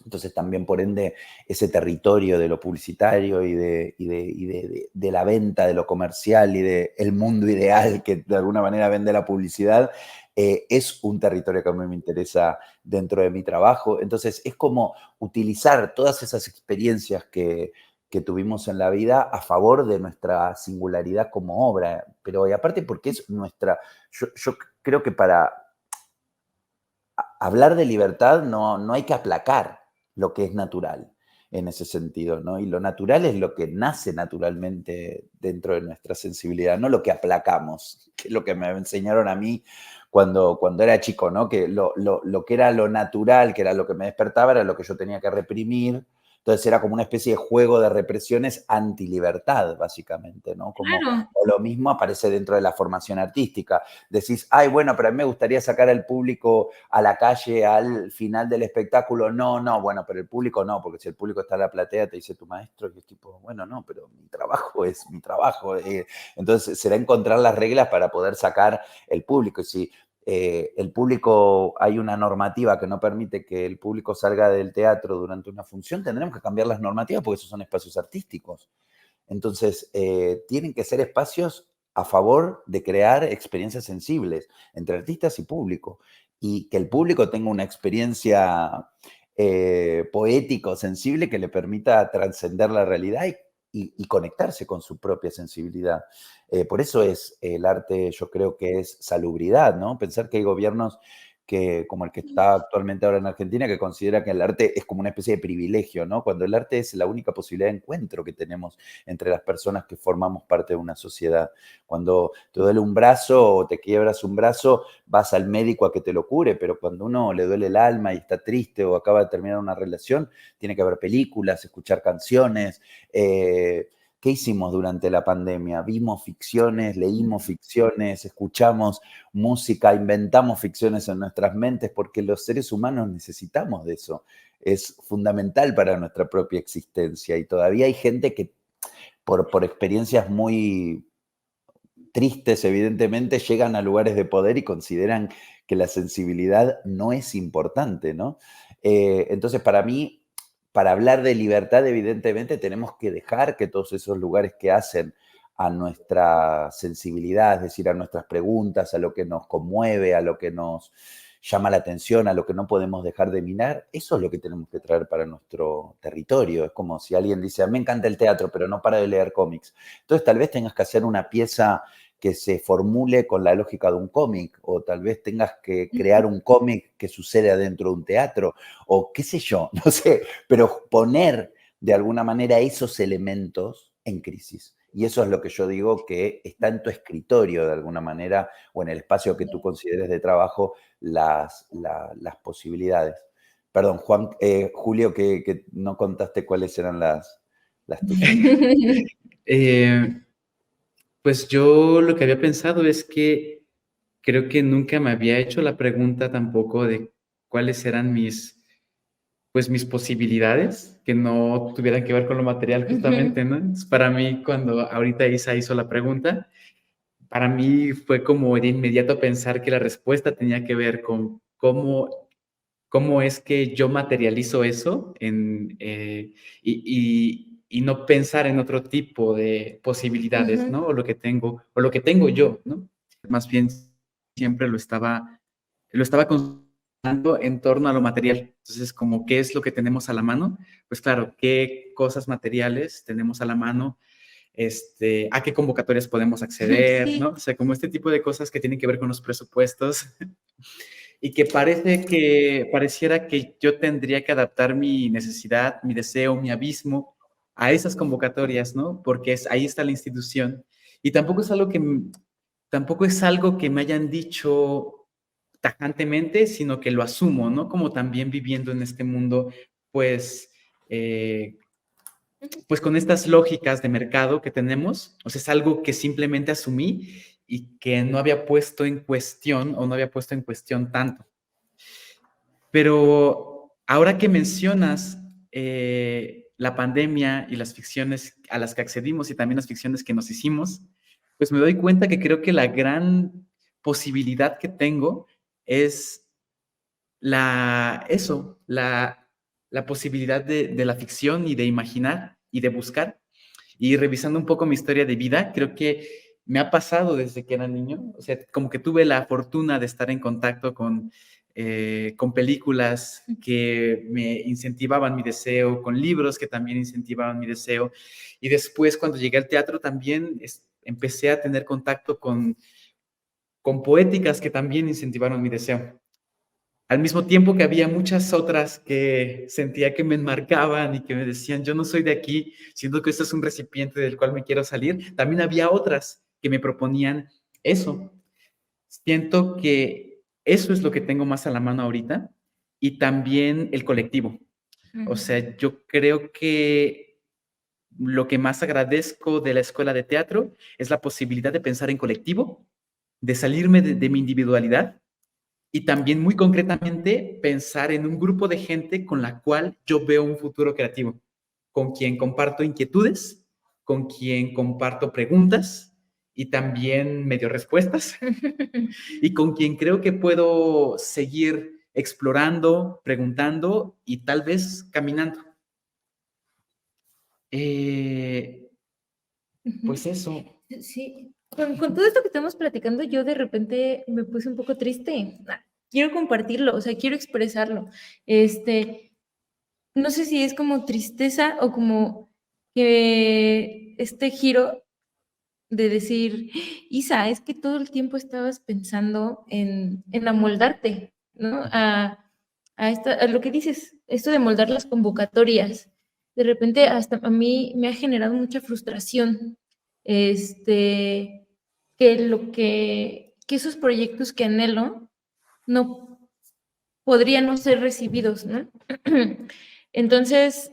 entonces también por ende ese territorio de lo publicitario y de la venta, de lo comercial y del mundo ideal que de alguna manera vende la publicidad, es un territorio que a mí me interesa dentro de mi trabajo. Entonces es como utilizar todas esas experiencias que tuvimos en la vida a favor de nuestra singularidad como obra, pero y aparte porque es nuestra, yo creo que para hablar de libertad no hay que aplacar lo que es natural en ese sentido, ¿no? Y lo natural es lo que nace naturalmente dentro de nuestra sensibilidad, no lo que aplacamos, que es lo que me enseñaron a mí cuando era chico, ¿no? Que lo que era lo natural, que era lo que me despertaba, era lo que yo tenía que reprimir. Entonces era como una especie de juego de represiones antilibertad, básicamente, ¿no? Como Claro, o lo mismo aparece dentro de la formación artística. Decís, ay, bueno, pero a mí me gustaría sacar al público a la calle al final del espectáculo. No, no, bueno, pero el público no, porque si el público está en la platea, te dice tu maestro, y es tipo, bueno, no, pero mi trabajo es mi trabajo. Entonces será encontrar las reglas para poder sacar el público. Y si el público, hay una normativa que no permite que el público salga del teatro durante una función, tendremos que cambiar las normativas porque esos son espacios artísticos. Entonces, tienen que ser espacios a favor de crear experiencias sensibles entre artistas y público. Y que el público tenga una experiencia poética o sensible que le permita trascender la realidad y conectarse con su propia sensibilidad. Por eso es el arte, yo creo que es salubridad, ¿no? Pensar que hay gobiernos que, como el que está actualmente ahora en Argentina, que considera que el arte es como una especie de privilegio, ¿no? Cuando el arte es la única posibilidad de encuentro que tenemos entre las personas que formamos parte de una sociedad. Cuando te duele un brazo o te quiebras un brazo, vas al médico a que te lo cure, pero cuando uno le duele el alma y está triste o acaba de terminar una relación, tiene que ver películas, escuchar canciones. ¿Qué hicimos durante la pandemia? Vimos ficciones, leímos ficciones, escuchamos música, inventamos ficciones en nuestras mentes porque los seres humanos necesitamos de eso. Es fundamental para nuestra propia existencia y todavía hay gente que por experiencias muy tristes, evidentemente, llegan a lugares de poder y consideran que la sensibilidad no es importante, ¿no? Entonces, para mí, para hablar de libertad, evidentemente, tenemos que dejar que todos esos lugares que hacen a nuestra sensibilidad, es decir, a nuestras preguntas, a lo que nos conmueve, a lo que nos llama la atención, a lo que no podemos dejar de mirar, eso es lo que tenemos que traer para nuestro territorio. Es como si alguien dice, a mí me encanta el teatro, pero no para de leer cómics. Entonces tal vez tengas que hacer una pieza que se formule con la lógica de un cómic, o tal vez tengas que crear un cómic que sucede adentro de un teatro, o qué sé yo, no sé, pero poner de alguna manera esos elementos en crisis. Y eso es lo que yo digo que está en tu escritorio de alguna manera, o en el espacio que tú consideres de trabajo, las posibilidades. Perdón, Juan, Julio, que no contaste cuáles eran las tuyas. Pues yo lo que había pensado es que creo que nunca me había hecho la pregunta tampoco de cuáles eran mis posibilidades, que no tuvieran que ver con lo material justamente, ¿no? Entonces, para mí, cuando ahorita Isa hizo la pregunta, para mí fue como de inmediato pensar que la respuesta tenía que ver con cómo es que yo materializo eso y no pensar en otro tipo de posibilidades, ¿no? O lo que tengo yo, ¿no? Más bien siempre lo estaba consultando en torno a lo material. Entonces, como, ¿qué es lo que tenemos a la mano? Pues claro, ¿qué cosas materiales tenemos a la mano? A qué convocatorias podemos acceder, Sí. ¿no? O sea, como este tipo de cosas que tienen que ver con los presupuestos y que pareciera que yo tendría que adaptar mi necesidad, mi deseo, mi abismo a esas convocatorias, ¿no? Porque ahí está la institución. Y tampoco es algo que me hayan dicho tajantemente, sino que lo asumo, ¿no? Como también viviendo en este mundo, pues, pues con estas lógicas de mercado que tenemos, o sea, es algo que simplemente asumí y que no había puesto en cuestión o no había puesto en cuestión tanto. Pero ahora que mencionas la pandemia y las ficciones a las que accedimos y también las ficciones que nos hicimos, pues me doy cuenta que creo que la gran posibilidad que tengo es la posibilidad de la ficción y de imaginar y de buscar. Y revisando un poco mi historia de vida, creo que me ha pasado desde que era niño, o sea, como que tuve la fortuna de estar en contacto con películas que me incentivaban mi deseo, con libros que también incentivaban mi deseo. Y después, cuando llegué al teatro, también empecé a tener contacto con poéticas que también incentivaron mi deseo. Al mismo tiempo que había muchas otras que sentía que me enmarcaban y que me decían, yo no soy de aquí, siento que esto es un recipiente del cual me quiero salir, también había otras que me proponían eso. Siento que eso es lo que tengo más a la mano ahorita y también el colectivo. O sea, yo creo que lo que más agradezco de la escuela de teatro es la posibilidad de pensar en colectivo, de salirme de mi individualidad y también muy concretamente pensar en un grupo de gente con la cual yo veo un futuro creativo, con quien comparto inquietudes, con quien comparto preguntas y también medio respuestas y con quien creo que puedo seguir explorando, preguntando y tal vez caminando. Pues eso. Sí, con todo esto que estamos platicando, yo de repente me puse un poco triste. Quiero compartirlo, o sea, quiero expresarlo. No sé si es como tristeza o como que este giro de decir, Isa, es que todo el tiempo estabas pensando en amoldarte, ¿no? A lo que dices, esto de moldar las convocatorias. De repente hasta a mí me ha generado mucha frustración, que esos proyectos que anhelo no podrían no ser recibidos, ¿no? Entonces,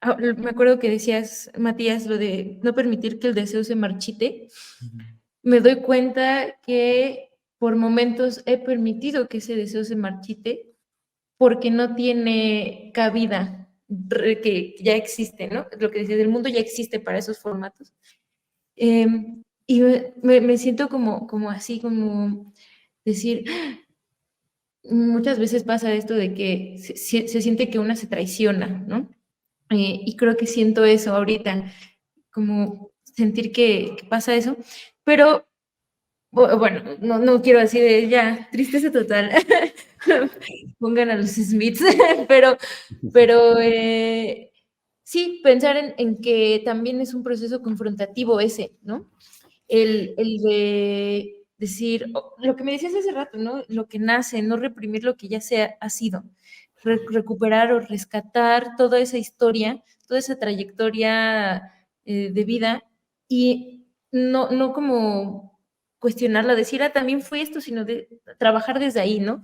me acuerdo que decías, Matías, lo de no permitir que el deseo se marchite. Me doy cuenta que por momentos he permitido que ese deseo se marchite porque no tiene cabida que ya existe, ¿no? Lo que decía, el mundo ya existe para esos formatos. Y me siento como así, como decir, muchas veces pasa esto de que se siente que una se traiciona, ¿no? Y creo que siento eso ahorita, como sentir que pasa eso, pero Bueno, no quiero decir ya, tristeza total. Pongan a los Smiths, pero sí, pensar en que también es un proceso confrontativo ese, ¿no? El de decir, lo que me decías hace rato, ¿no? Lo que nace, no reprimir lo que ya ha sido, recuperar o rescatar toda esa historia, toda esa trayectoria de vida y no como cuestionarla, decir, también fue esto, sino de trabajar desde ahí, ¿no?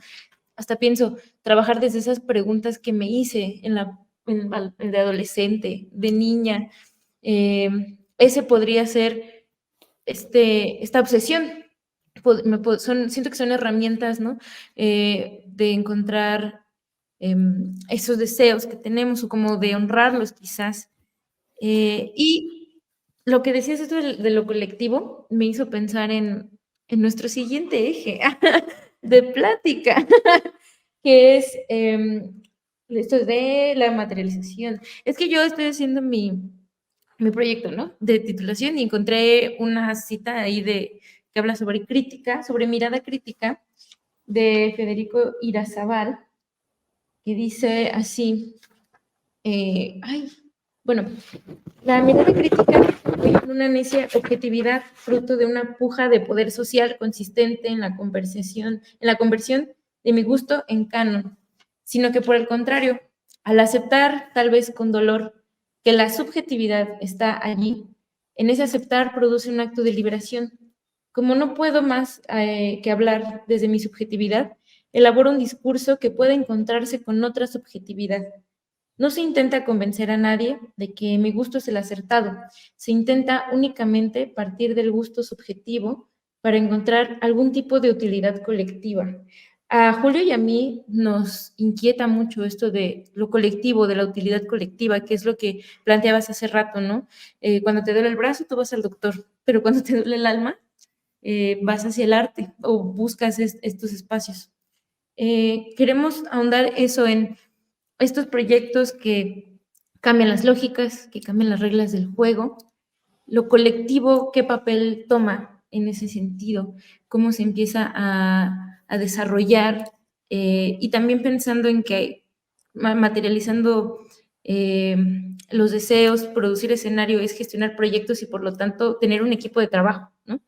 Hasta pienso, trabajar desde esas preguntas que me hice de adolescente, de niña. Ese podría ser esta obsesión. Siento que son herramientas, ¿no? De encontrar esos deseos que tenemos o como de honrarlos quizás. Y lo que decías esto de lo colectivo me hizo pensar en nuestro siguiente eje de plática, que es esto de la materialización. Es que yo estoy haciendo mi proyecto, ¿no? De titulación y encontré una cita ahí que habla sobre crítica, sobre mirada crítica de Federico Irazábal, que dice así, bueno, la mirada crítica es una necia objetividad fruto de una puja de poder social consistente en la conversión de mi gusto en canon, sino que por el contrario, al aceptar, tal vez con dolor, que la subjetividad está allí, en ese aceptar produce un acto de liberación. Como no puedo más que hablar desde mi subjetividad, elaboro un discurso que puede encontrarse con otra subjetividad. No se intenta convencer a nadie de que mi gusto es el acertado, se intenta únicamente partir del gusto subjetivo para encontrar algún tipo de utilidad colectiva. A Julio y a mí nos inquieta mucho esto de lo colectivo, de la utilidad colectiva, que es lo que planteabas hace rato, ¿no? Cuando te duele el brazo, tú vas al doctor, pero cuando te duele el alma, vas hacia el arte o buscas estos espacios. Queremos ahondar eso en estos proyectos que cambian las lógicas, que cambian las reglas del juego, lo colectivo, qué papel toma en ese sentido, cómo se empieza a desarrollar y también pensando en que materializando los deseos, producir escenario es gestionar proyectos y por lo tanto tener un equipo de trabajo, ¿no?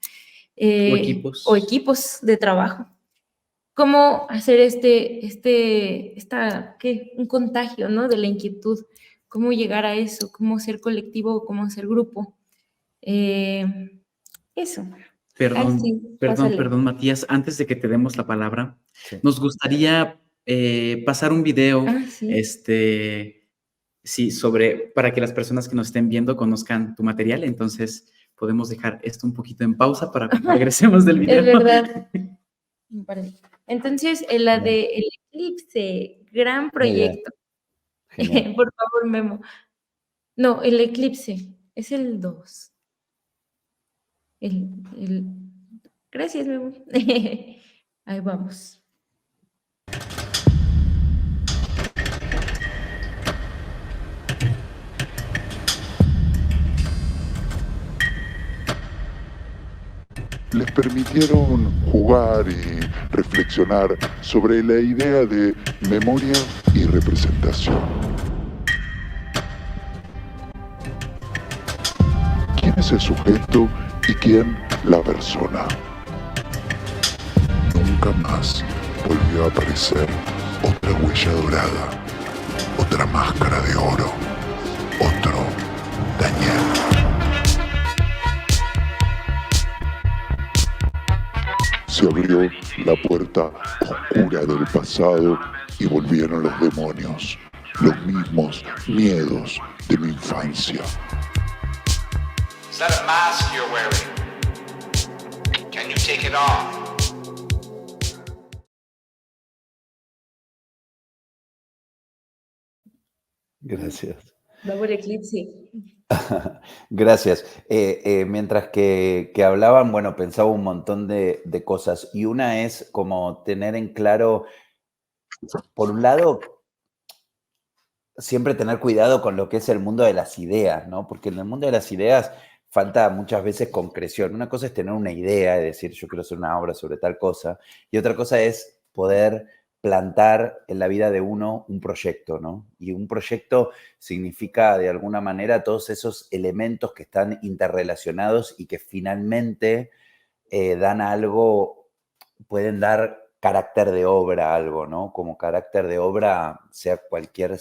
O equipos. O equipos de trabajo. Cómo hacer un contagio, ¿no? De la inquietud, cómo llegar a eso, cómo ser colectivo, cómo ser grupo. Eso. Perdón, Matías, antes de que te demos la palabra, Sí. nos gustaría pasar un video, sí. para que las personas que nos estén viendo conozcan tu material. Entonces, podemos dejar esto un poquito en pausa para que regresemos del video. Es verdad. Entonces, la de El Eclipse, gran proyecto. Genial. Por favor, Memo. No, El Eclipse, es el 2. Gracias, Memo. Ahí vamos. Les permitieron jugar y reflexionar sobre la idea de memoria y representación. ¿Quién es el sujeto y quién la persona? Nunca más volvió a aparecer otra huella dorada, otra máscara de oro, otro Daniel. Se abrió la puerta oscura del pasado y volvieron los demonios, los mismos miedos de mi infancia. Is that a mask you're wearing? Can you take it off? Gracias. Vamos al eclipse. Gracias. Mientras que hablaban, bueno, pensaba un montón de cosas. Y una es como tener en claro, por un lado, siempre tener cuidado con lo que es el mundo de las ideas, ¿no? Porque en el mundo de las ideas falta muchas veces concreción. Una cosa es tener una idea, es decir, yo quiero hacer una obra sobre tal cosa, y otra cosa es poder plantar en la vida de uno un proyecto, ¿no? Y un proyecto significa, de alguna manera, todos esos elementos que están interrelacionados y que finalmente dan algo, pueden dar carácter de obra a algo, ¿no? Como carácter de obra, sea cualquier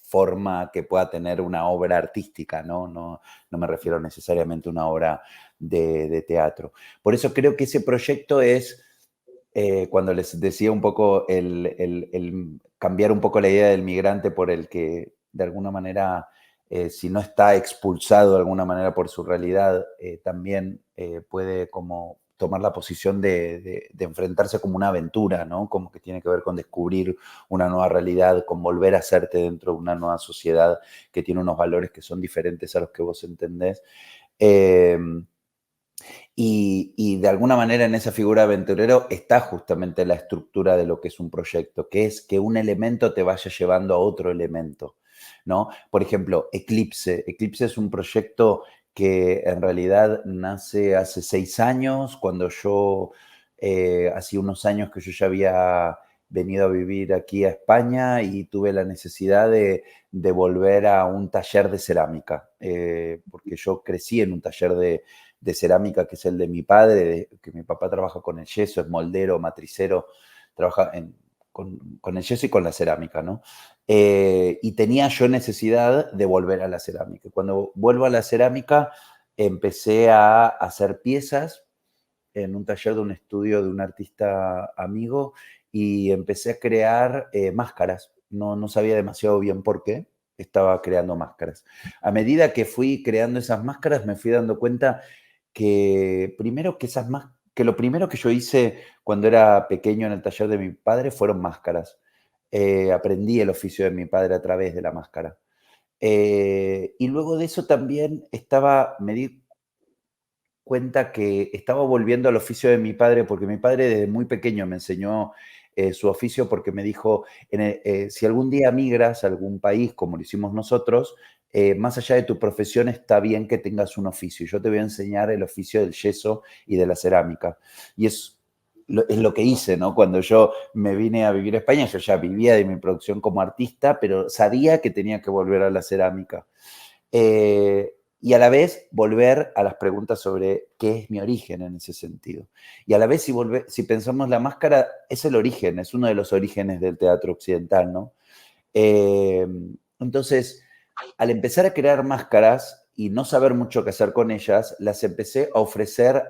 forma que pueda tener una obra artística, ¿no? No me refiero necesariamente a una obra de teatro. Por eso creo que ese proyecto es, cuando les decía un poco el cambiar un poco la idea del migrante por el que, de alguna manera, si no está expulsado de alguna manera por su realidad, también puede como tomar la posición de enfrentarse como una aventura, ¿no? Como que tiene que ver con descubrir una nueva realidad, con volver a hacerte dentro de una nueva sociedad que tiene unos valores que son diferentes a los que vos entendés. Y de alguna manera en esa figura de aventurero está justamente la estructura de lo que es un proyecto, que es que un elemento te vaya llevando a otro elemento, ¿no? Por ejemplo, Eclipse. Eclipse es un proyecto que en realidad nace hace 6 años, cuando yo, hacía unos años que yo ya había venido a vivir aquí a España y tuve la necesidad de volver a un taller de cerámica, porque yo crecí en un taller de cerámica que es el de mi padre, que mi papá trabaja con el yeso, es moldero, matricero, trabaja con el yeso y con la cerámica, ¿no? Y tenía yo necesidad de volver a la cerámica. Cuando vuelvo a la cerámica, empecé a hacer piezas en un taller de un estudio de un artista amigo y empecé a crear máscaras. No sabía demasiado bien por qué, estaba creando máscaras. A medida que fui creando esas máscaras, me fui dando cuenta que primero que lo primero que yo hice cuando era pequeño en el taller de mi padre fueron máscaras. Aprendí el oficio de mi padre a través de la máscara. Y luego de eso también me di cuenta que estaba volviendo al oficio de mi padre, porque mi padre desde muy pequeño me enseñó su oficio, porque me dijo, si algún día migras a algún país, como lo hicimos nosotros, más allá de tu profesión está bien que tengas un oficio. Yo te voy a enseñar el oficio del yeso y de la cerámica. Y es lo que hice, ¿no? Cuando yo me vine a vivir a España, yo ya vivía de mi producción como artista, pero sabía que tenía que volver a la cerámica. Y a la vez volver a las preguntas sobre qué es mi origen en ese sentido. Y a la vez, si pensamos la máscara, es el origen, es uno de los orígenes del teatro occidental, ¿no? Entonces, al empezar a crear máscaras y no saber mucho qué hacer con ellas, las empecé a ofrecer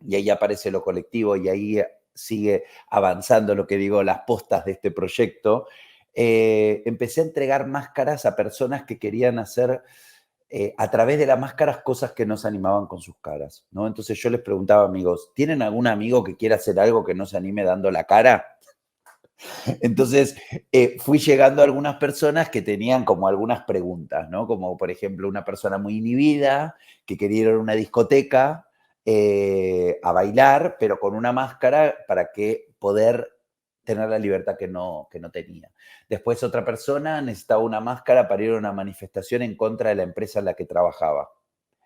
y ahí aparece lo colectivo y ahí sigue avanzando lo que digo, las postas de este proyecto. Empecé a entregar máscaras a personas que querían hacer a través de las máscaras cosas que no se animaban con sus caras, ¿no? Entonces yo les preguntaba a amigos, ¿tienen algún amigo que quiera hacer algo que no se anime dando la cara? Entonces fui llegando a algunas personas que tenían como algunas preguntas, ¿no? Como por ejemplo una persona muy inhibida que quería ir a una discoteca a bailar, pero con una máscara para poder tener la libertad que no tenía. Después otra persona necesitaba una máscara para ir a una manifestación en contra de la empresa en la que trabajaba.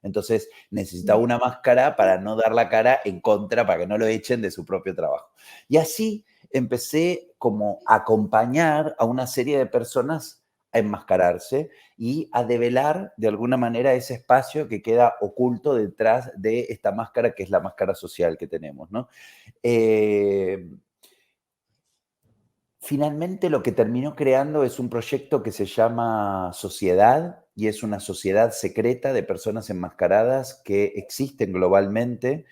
Entonces necesitaba una máscara para no dar la cara en contra, para que no lo echen de su propio trabajo. Y así empecé como a acompañar a una serie de personas a enmascararse y a develar de alguna manera ese espacio que queda oculto detrás de esta máscara, que es la máscara social que tenemos, ¿no? Finalmente lo que terminó creando es un proyecto que se llama Sociedad y es una sociedad secreta de personas enmascaradas que existen globalmente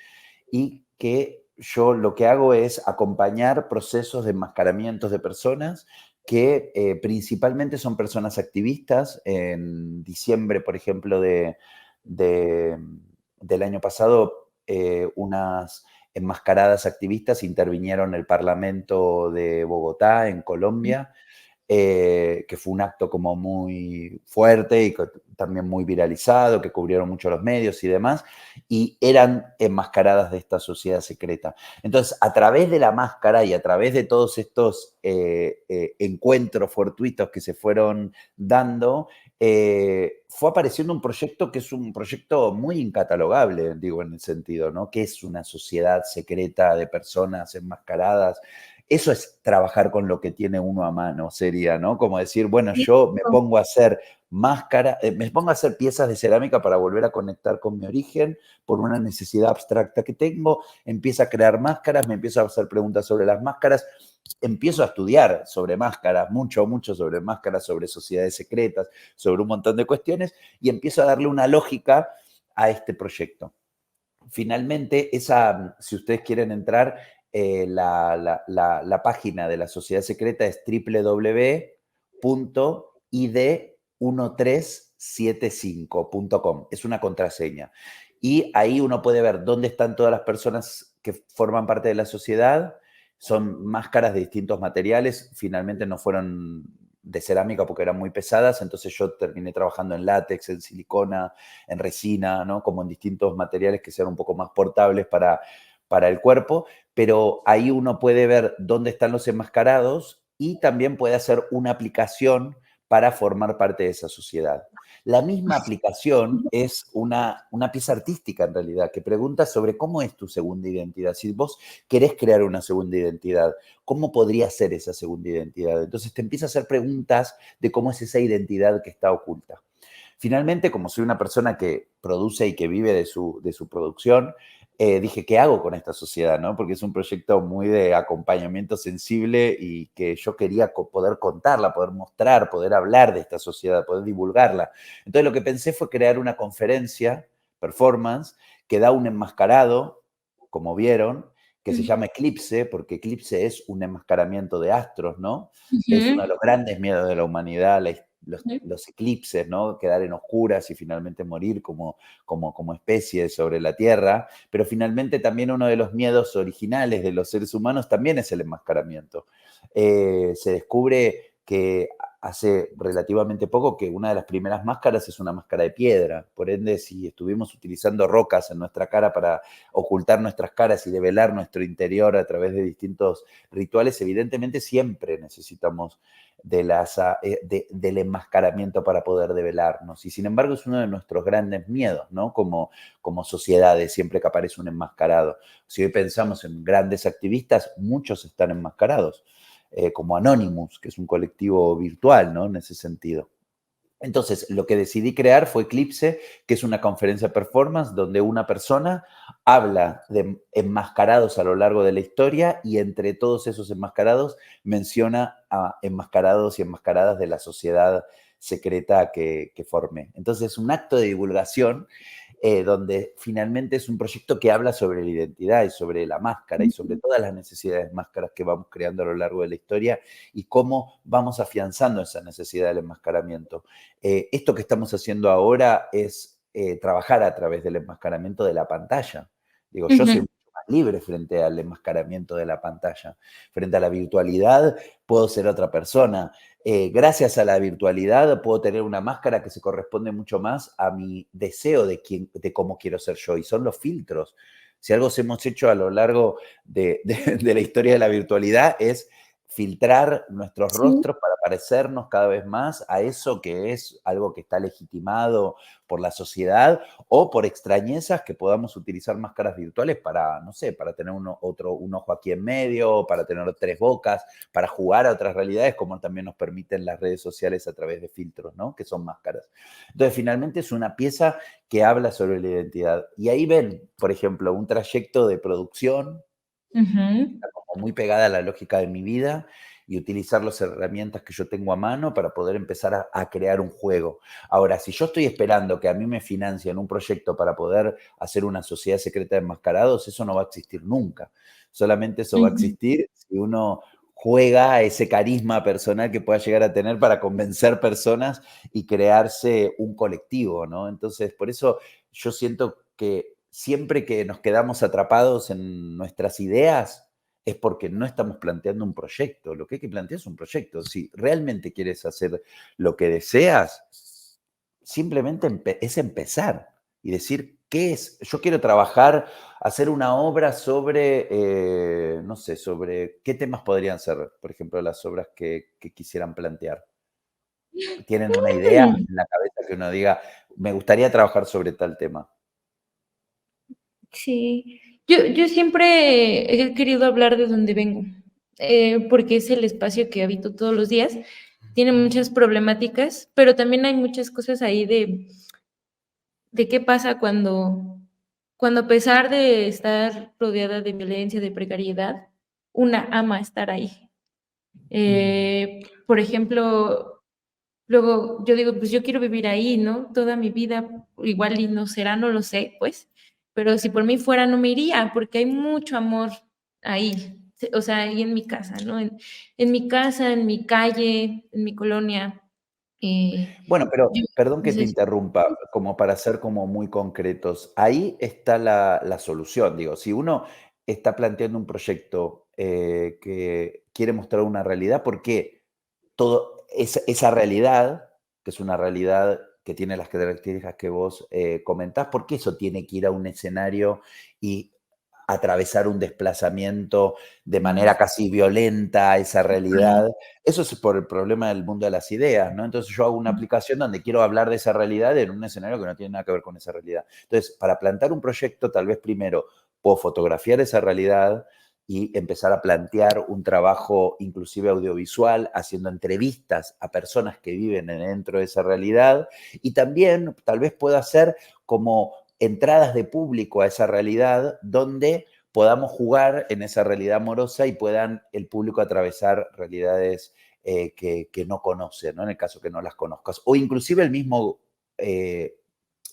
y que yo lo que hago es acompañar procesos de enmascaramientos de personas que principalmente son personas activistas. En diciembre, por ejemplo, del año pasado, unas enmascaradas activistas intervinieron en el Parlamento de Bogotá, en Colombia, que fue un acto como muy fuerte y también muy viralizado, que cubrieron mucho los medios y demás, y eran enmascaradas de esta sociedad secreta. Entonces, a través de la máscara y a través de todos estos encuentros fortuitos que se fueron dando, fue apareciendo un proyecto que es un proyecto muy incatalogable, digo, en el sentido, ¿no? Que es una sociedad secreta de personas enmascaradas. Eso es trabajar con lo que tiene uno a mano, sería, ¿no? Como decir, bueno, yo me pongo a hacer me pongo a hacer piezas de cerámica para volver a conectar con mi origen por una necesidad abstracta que tengo, empiezo a crear máscaras, me empiezo a hacer preguntas sobre las máscaras, empiezo a estudiar sobre máscaras, mucho sobre máscaras, sobre sociedades secretas, sobre un montón de cuestiones, y empiezo a darle una lógica a este proyecto. Finalmente, si ustedes quieren entrar, la página de la sociedad secreta es www.id1375.com. Es una contraseña. Y ahí uno puede ver dónde están todas las personas que forman parte de la sociedad. Son máscaras de distintos materiales. Finalmente no fueron de cerámica porque eran muy pesadas, entonces yo terminé trabajando en látex, en silicona, en resina, ¿no? Como en distintos materiales que sean un poco más portables para el cuerpo, pero ahí uno puede ver dónde están los enmascarados y también puede hacer una aplicación para formar parte de esa sociedad. La misma aplicación es una pieza artística en realidad, que pregunta sobre cómo es tu segunda identidad. Si vos querés crear una segunda identidad, ¿cómo podría ser esa segunda identidad? Entonces te empieza a hacer preguntas de cómo es esa identidad que está oculta. Finalmente, como soy una persona que produce y que vive de su producción, dije, ¿qué hago con esta sociedad? ¿No? Porque es un proyecto muy de acompañamiento sensible y que yo quería poder contarla, poder mostrar, poder hablar de esta sociedad, poder divulgarla. Entonces lo que pensé fue crear una conferencia, performance, que da un enmascarado, como vieron, que se llama Eclipse, porque Eclipse es un enmascaramiento de astros, ¿no? Es uno de los grandes miedos de la humanidad, los eclipses, ¿no? Quedar en oscuras y finalmente morir como especie sobre la Tierra, pero finalmente también uno de los miedos originales de los seres humanos también es el enmascaramiento. Se descubre que hace relativamente poco que una de las primeras máscaras es una máscara de piedra. Por ende, si estuvimos utilizando rocas en nuestra cara para ocultar nuestras caras y develar nuestro interior a través de distintos rituales, evidentemente siempre necesitamos del enmascaramiento para poder develarnos. Y sin embargo es uno de nuestros grandes miedos, ¿no? Como sociedades, siempre que aparece un enmascarado. Si hoy pensamos en grandes activistas, muchos están enmascarados, como Anonymous, que es un colectivo virtual, ¿no? En ese sentido. Entonces, lo que decidí crear fue Eclipse, que es una conferencia performance donde una persona habla de enmascarados a lo largo de la historia y entre todos esos enmascarados menciona a enmascarados y enmascaradas de la sociedad secreta que formé. Entonces, es un acto de divulgación donde finalmente es un proyecto que habla sobre la identidad y sobre la máscara y sobre todas las necesidades máscaras que vamos creando a lo largo de la historia y cómo vamos afianzando esa necesidad del enmascaramiento. Esto que estamos haciendo ahora es trabajar a través del enmascaramiento de la pantalla. Digo, yo soy mucho más libre frente al enmascaramiento de la pantalla. Frente a la virtualidad, puedo ser otra persona. Gracias a la virtualidad puedo tener una máscara que se corresponde mucho más a mi deseo de cómo quiero ser yo, y son los filtros. Si algo hemos hecho a lo largo de la historia de la virtualidad es filtrar nuestros rostros para parecernos cada vez más a eso que es algo que está legitimado por la sociedad o por extrañezas que podamos utilizar máscaras virtuales para, no sé, para tener un ojo aquí en medio, para tener tres bocas, para jugar a otras realidades, como también nos permiten las redes sociales a través de filtros, ¿no? Que son máscaras. Entonces, finalmente es una pieza que habla sobre la identidad. Y ahí ven, por ejemplo, un trayecto de producción está como muy pegada a la lógica de mi vida y utilizar las herramientas que yo tengo a mano para poder empezar a crear un juego. Ahora, si yo estoy esperando que a mí me financien un proyecto para poder hacer una sociedad secreta de enmascarados, eso no va a existir nunca. Solamente eso va a existir si uno juega a ese carisma personal que pueda llegar a tener para convencer personas y crearse un colectivo, ¿no? Entonces, por eso yo siento que siempre que nos quedamos atrapados en nuestras ideas, es porque no estamos planteando un proyecto. Lo que hay que plantear es un proyecto. Si realmente quieres hacer lo que deseas, simplemente es empezar y decir, ¿qué es? Yo quiero trabajar, hacer una obra sobre, no sé, sobre qué temas podrían ser, por ejemplo, las obras que quisieran plantear. tienen una idea Mm, en la cabeza que uno diga, me gustaría trabajar sobre tal tema? sí, yo siempre he querido hablar de donde vengo, porque es el espacio que habito todos los días. Tiene muchas problemáticas, pero también hay muchas cosas ahí de qué pasa cuando a pesar de estar rodeada de violencia, de precariedad, una ama estar ahí. Por ejemplo, luego yo digo, pues yo quiero vivir ahí, ¿no? Toda mi vida, igual y no será, no lo sé, pues, pero si por mí fuera no me iría, porque hay mucho amor ahí, o sea, ahí en mi casa, ¿no? En mi casa, en mi calle, en mi colonia. Bueno, pero Yo perdón que te entonces interrumpa, como para ser como muy concretos. Ahí está la solución. Digo, si uno está planteando un proyecto que quiere mostrar una realidad, ¿por qué esa realidad, que es una realidad que tiene las características que vos comentás, por qué eso tiene que ir a un escenario y atravesar un desplazamiento de manera casi violenta a esa ajá, realidad? Eso es por el problema del mundo de las ideas, ¿no? Entonces yo hago una aplicación donde quiero hablar de esa realidad en un escenario que no tiene nada que ver con esa realidad. Entonces, para plantar un proyecto, tal vez primero puedo fotografiar esa realidad y empezar a plantear un trabajo inclusive audiovisual, haciendo entrevistas a personas que viven dentro de esa realidad, y también tal vez pueda hacer como entradas de público a esa realidad donde podamos jugar en esa realidad amorosa y puedan el público atravesar realidades que no conoce, ¿no? En el caso que no las conozcas. O inclusive eh,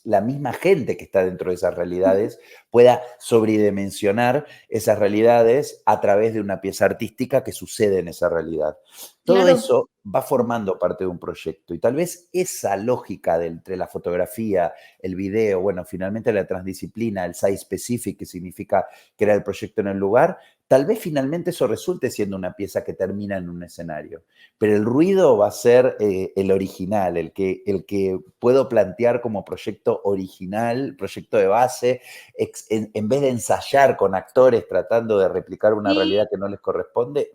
la misma gente que está dentro de esas realidades pueda sobredimensionar esas realidades a través de una pieza artística que sucede en esa realidad. Todo claro. eso va formando parte de un proyecto y tal vez esa lógica entre la fotografía, el video, bueno, finalmente la transdisciplina, el site specific, que significa crear el proyecto en el lugar, tal vez finalmente eso resulte siendo una pieza que termina en un escenario. Pero el ruido va a ser el original, el que puedo plantear como proyecto original, proyecto de base, en vez de ensayar con actores tratando de replicar una realidad Sí, que no les corresponde,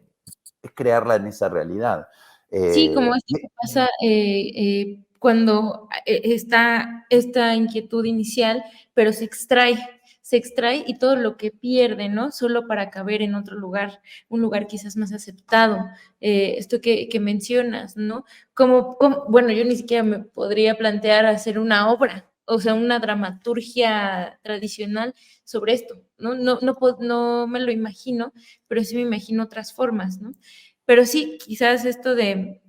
es crearla en esa realidad. sí, como Eh, esto que pasa, cuando, está esta inquietud inicial, pero se extrae y todo lo que pierde, ¿no? Solo para caber en otro lugar, un lugar quizás más aceptado. Esto que mencionas, ¿no? Bueno, yo ni siquiera me podría plantear hacer una obra, o sea, una dramaturgia tradicional sobre esto, ¿no? No me lo imagino, pero sí me imagino otras formas, ¿no? Pero sí, quizás esto del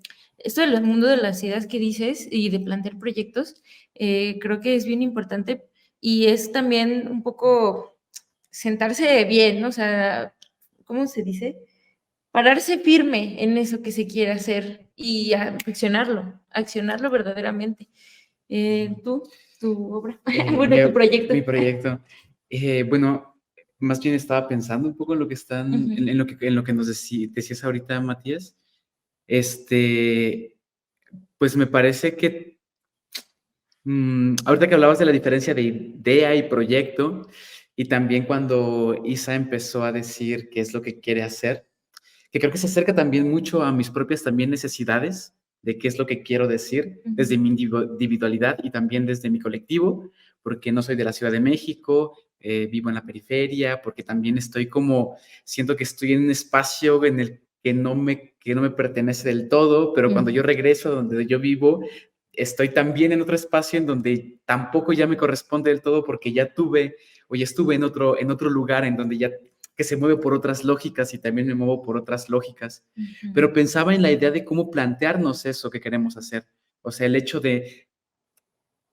mundo de las ideas que dices y de plantear proyectos, creo que es bien importante y es también un poco sentarse bien, ¿no? O sea, ¿cómo se dice? Pararse firme en eso que se quiere hacer y accionarlo verdaderamente. Tu obra, bueno, tu proyecto. Mi proyecto. Bueno, más bien estaba pensando un poco en lo que están, Ujú, en lo que nos decías ahorita, Matías. Este, pues me parece que ahorita que hablabas de la diferencia de idea y proyecto, y también cuando Isa empezó a decir qué es lo que quiere hacer, que creo que se acerca también mucho a mis propias también necesidades de qué es lo que quiero decir ujú. desde mi individualidad y también desde mi colectivo, porque no soy de la Ciudad de México, vivo en la periferia, porque también estoy como, siento que estoy en un espacio en el que no me pertenece del todo, pero cuando yo Ujú. regreso a donde yo vivo, estoy también en otro espacio en donde tampoco ya me corresponde del todo porque ya tuve o ya estuve en otro lugar en donde ya que se mueve por otras lógicas y también me muevo por otras lógicas. Ujú. Pero pensaba en la idea de cómo plantearnos eso que queremos hacer. O sea, el hecho de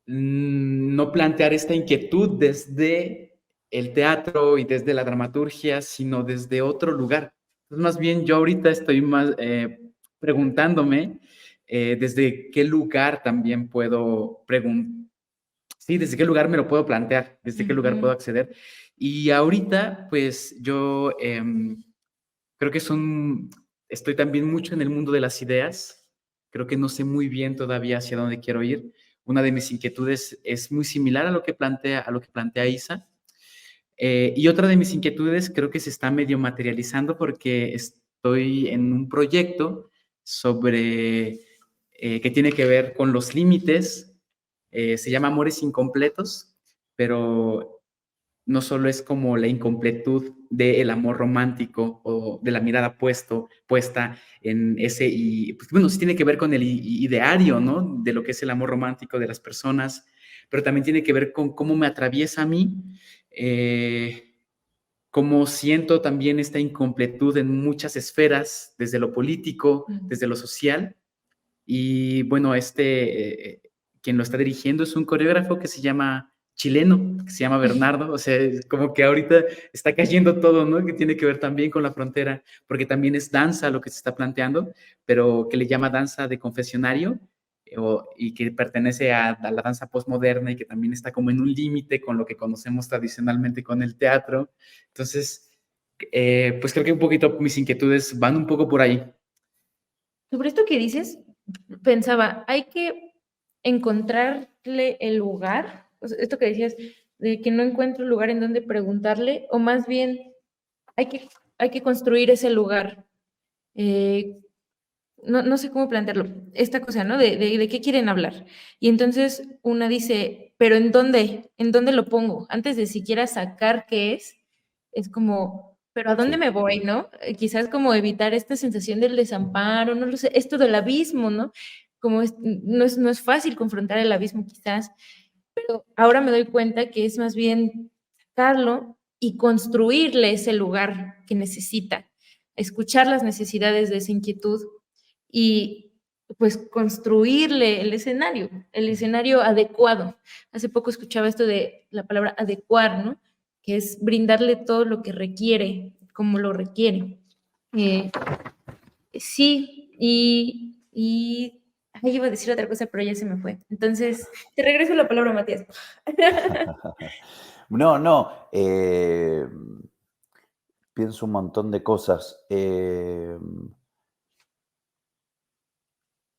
no plantear esta inquietud desde el teatro y desde la dramaturgia, sino desde otro lugar. Entonces, más bien yo ahorita estoy más preguntándome desde qué lugar también puedo preguntar. Sí, desde qué lugar me lo puedo plantear, desde qué lugar puedo Ujú. acceder. Y ahorita, pues yo creo que estoy también mucho en el mundo de las ideas. Creo que no sé muy bien todavía hacia dónde quiero ir. Una de mis inquietudes es muy similar a lo que plantea Isa. Y otra de mis inquietudes creo que se está medio materializando porque estoy en un proyecto sobre que tiene que ver con los límites. Se llama Amores Incompletos, pero no solo es como la incompletud del amor romántico o de la mirada puesta en ese, y pues, bueno, sí tiene que ver con el ideario, ¿no? De lo que es el amor romántico de las personas, pero también tiene que ver con cómo me atraviesa a mí, cómo siento también esta incompletud en muchas esferas, desde lo político, desde lo social. Y bueno, quien lo está dirigiendo es un coreógrafo que se llama chileno, que se llama Bernardo. O sea, es como que ahorita está cayendo todo, ¿no? Que tiene que ver también con la frontera, porque también es danza lo que se está planteando, pero que le llama danza de confesionario, y que pertenece a la danza postmoderna y que también está como en un límite con lo que conocemos tradicionalmente con el teatro. Entonces, pues creo que un poquito mis inquietudes van un poco por ahí. Sobre esto que dices, pensaba, hay que encontrarle el lugar, o sea, esto que decías, de que no encuentro un lugar en donde preguntarle, o más bien hay que construir ese lugar. Eh, no sé cómo plantearlo, esta cosa, ¿no? De qué quieren hablar. Y entonces una dice, pero ¿en dónde? ¿En dónde lo pongo? Antes de siquiera sacar qué es como, pero ¿a dónde Sí. me voy, no? Quizás como evitar esta sensación del desamparo, no lo sé, esto del abismo, ¿no? Como no es fácil confrontar el abismo quizás, pero ahora me doy cuenta que es más bien sacarlo y construirle ese lugar que necesita, escuchar las necesidades de esa inquietud y pues construirle el escenario adecuado. Hace poco escuchaba esto de la palabra adecuar, ¿no? Que es brindarle todo lo que requiere, como lo requiere. Eh, sí, ahí iba a decir otra cosa, pero ya se me fue. Entonces, te regreso la palabra, Matías. No, pienso un montón de cosas.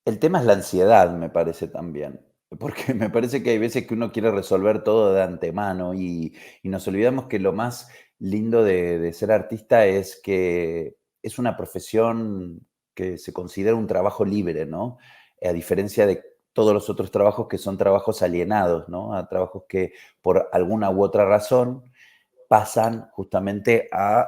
El tema es la ansiedad, me parece también, porque me parece que hay veces que uno quiere resolver todo de antemano y nos olvidamos que lo más lindo de ser artista es que es una profesión que se considera un trabajo libre, ¿no? A diferencia de todos los otros trabajos que son trabajos alienados, ¿no? A trabajos que por alguna u otra razón pasan justamente a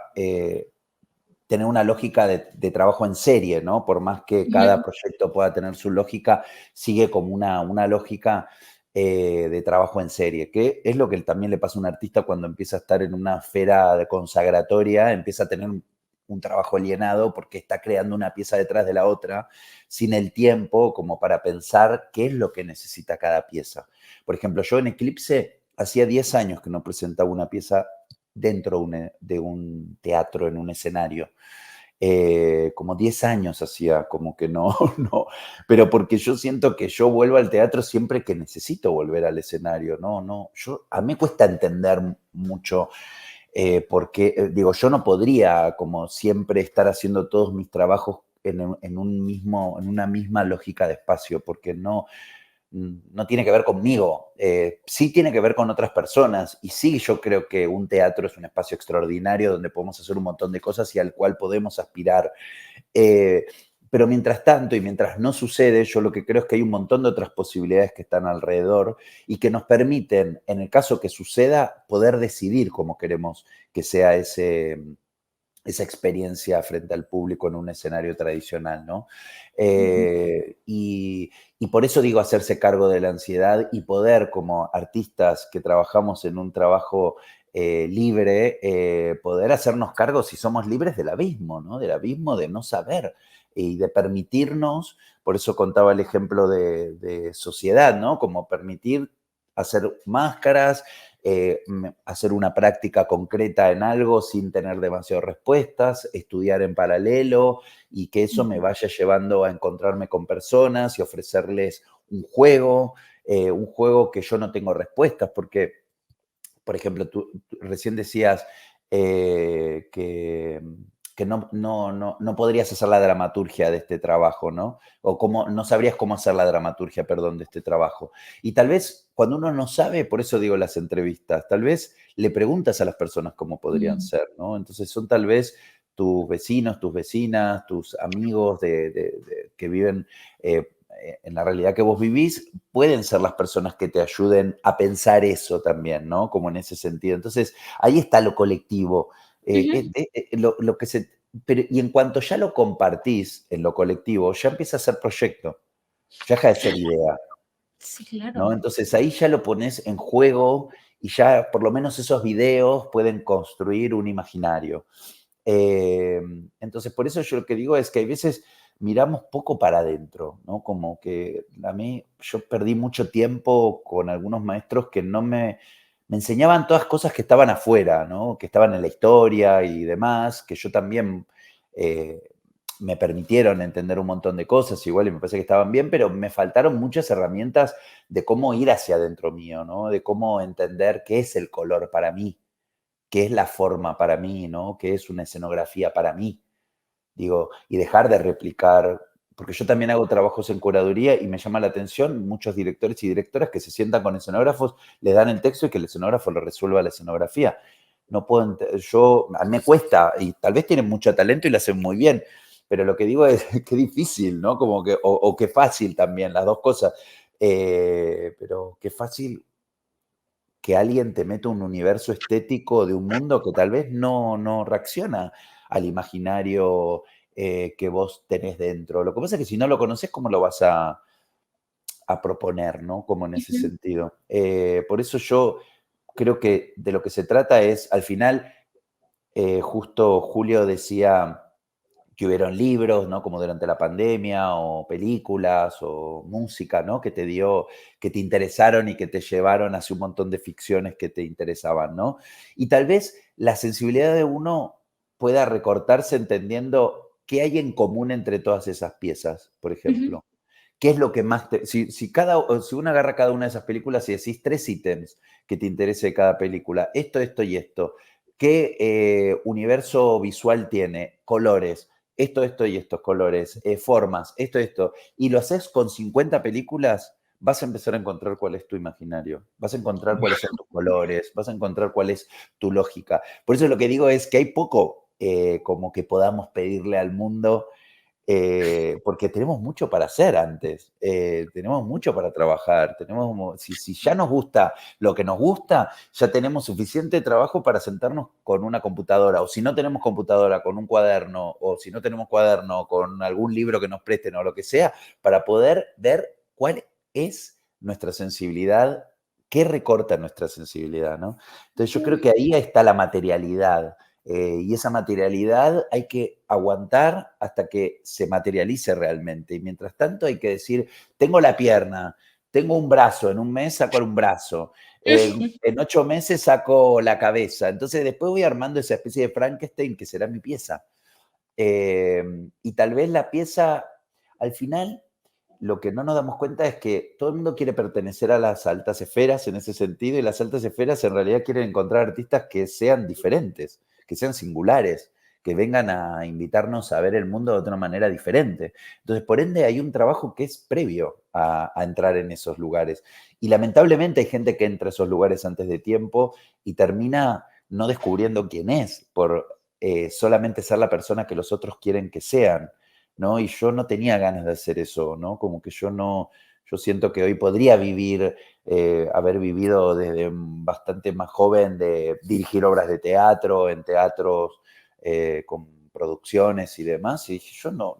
tener una lógica de trabajo en serie, ¿no? Por más que cada proyecto pueda tener su lógica, sigue como una lógica de trabajo en serie, que es lo que también le pasa a un artista cuando empieza a estar en una esfera de consagratoria, empieza a tener un trabajo alienado porque está creando una pieza detrás de la otra, sin el tiempo como para pensar qué es lo que necesita cada pieza. Por ejemplo, yo en Eclipse hacía 10 años que no presentaba una pieza dentro de un teatro, en un escenario. Como 10 años hacía, como que no, no, pero porque yo siento que yo vuelvo al teatro siempre que necesito volver al escenario, no, a mí me cuesta entender mucho porque, digo, yo no podría como siempre estar haciendo todos mis trabajos en una misma lógica de espacio, porque no tiene que ver conmigo, sí tiene que ver con otras personas y sí yo creo que un teatro es un espacio extraordinario donde podemos hacer un montón de cosas y al cual podemos aspirar. Pero mientras tanto y mientras no sucede, yo lo que creo es que hay un montón de otras posibilidades que están alrededor y que nos permiten, en el caso que suceda, poder decidir cómo queremos que sea esa experiencia frente al público en un escenario tradicional, ¿no? Y por eso digo hacerse cargo de la ansiedad y poder, como artistas que trabajamos en un trabajo libre, poder hacernos cargo si somos libres del abismo, ¿no? Del abismo de no saber y de permitirnos, por eso contaba el ejemplo de sociedad, ¿no? Como permitir hacer máscaras, hacer una práctica concreta en algo sin tener demasiadas respuestas, estudiar en paralelo y que eso me vaya llevando a encontrarme con personas y ofrecerles un juego que yo no tengo respuestas, porque, por ejemplo, tú recién decías que no podrías hacer la dramaturgia de este trabajo, ¿no? O no sabrías cómo hacer la dramaturgia, perdón, de este trabajo. Y tal vez cuando uno no sabe, por eso digo las entrevistas, tal vez le preguntas a las personas cómo podrían ser, ¿no? Entonces son tal vez tus vecinos, tus vecinas, tus amigos que viven en la realidad que vos vivís, pueden ser las personas que te ayuden a pensar eso también, ¿no? Como en ese sentido. Entonces, ahí está lo colectivo. Ujú. Lo que y en cuanto ya lo compartís en lo colectivo, ya empieza a ser proyecto, ya deja de ser idea, Sí, ¿no? claro. Entonces ahí ya lo pones en juego y ya por lo menos esos videos pueden construir un imaginario. Eh, entonces, por eso yo lo que digo es que hay veces miramos poco para adentro, ¿no? Como que a mí, yo perdí mucho tiempo con algunos maestros que no me enseñaban todas cosas que estaban afuera, ¿no? Que estaban en la historia y demás, que yo también eh, me permitieron entender un montón de cosas, igual y me parece que estaban bien, pero me faltaron muchas herramientas de cómo ir hacia adentro mío, ¿no? De cómo entender qué es el color para mí, qué es la forma para mí, ¿no? ¿Qué es una escenografía para mí? Digo, y dejar de replicar, porque yo también hago trabajos en curaduría y me llama la atención muchos directores y directoras que se sientan con escenógrafos, les dan el texto y que el escenógrafo lo resuelva la escenografía. No puedo, a mí me cuesta, y tal vez tienen mucho talento y lo hacen muy bien, pero lo que digo es que difícil, ¿no? Como que, o que fácil también, las dos cosas. Pero qué fácil que alguien te meta un universo estético de un mundo que tal vez no reacciona al imaginario que vos tenés dentro. Lo que pasa es que si no lo conoces, ¿cómo lo vas a proponer, ¿no? Como en ese Ujú. sentido. Por eso yo creo que de lo que se trata es, al final, justo Julio decía que hubieron libros, ¿no? Como durante la pandemia, o películas, o música, ¿no? Que te dio, que te interesaron y que te llevaron hacia un montón de ficciones que te interesaban, ¿no? Y tal vez la sensibilidad de uno pueda recortarse entendiendo qué hay en común entre todas esas piezas, por Ujú. ejemplo. ¿Qué es lo que más te... Si uno agarra cada una de esas películas y decís 3 ítems que te interese de cada película, esto y esto, ¿qué universo visual tiene? Colores, esto y estos colores, formas, esto, y lo haces con 50 películas, vas a empezar a encontrar cuál es tu imaginario, vas a encontrar cuáles son tus colores, vas a encontrar cuál es tu lógica. Por eso lo que digo es que hay poco como que podamos pedirle al mundo porque tenemos mucho para hacer antes, tenemos mucho para trabajar, si ya nos gusta lo que nos gusta, ya tenemos suficiente trabajo para sentarnos con una computadora, o si no tenemos computadora, con un cuaderno, o si no tenemos cuaderno, con algún libro que nos presten o lo que sea, para poder ver cuál es nuestra sensibilidad, qué recorta nuestra sensibilidad, ¿no? Entonces yo creo Sí. que ahí está la materialidad. Y esa materialidad hay que aguantar hasta que se materialice realmente. Y mientras tanto hay que decir, tengo la pierna, tengo un brazo, en un mes saco un brazo, en 8 meses saco la cabeza. Entonces después voy armando esa especie de Frankenstein que será mi pieza. Y tal vez la pieza, al final, lo que no nos damos cuenta es que todo el mundo quiere pertenecer a las altas esferas en ese sentido, y las altas esferas en realidad quieren encontrar artistas que sean diferentes, que sean singulares, que vengan a invitarnos a ver el mundo de otra manera diferente. Entonces, por ende, hay un trabajo que es previo a entrar en esos lugares. Y lamentablemente hay gente que entra a esos lugares antes de tiempo y termina no descubriendo quién es por solamente ser la persona que los otros quieren que sean, ¿no? Y yo no tenía ganas de hacer eso, ¿no? Como que yo no, yo siento que hoy podría vivir, haber vivido desde bastante más joven de dirigir obras de teatro, en teatros con producciones y demás, y dije, yo no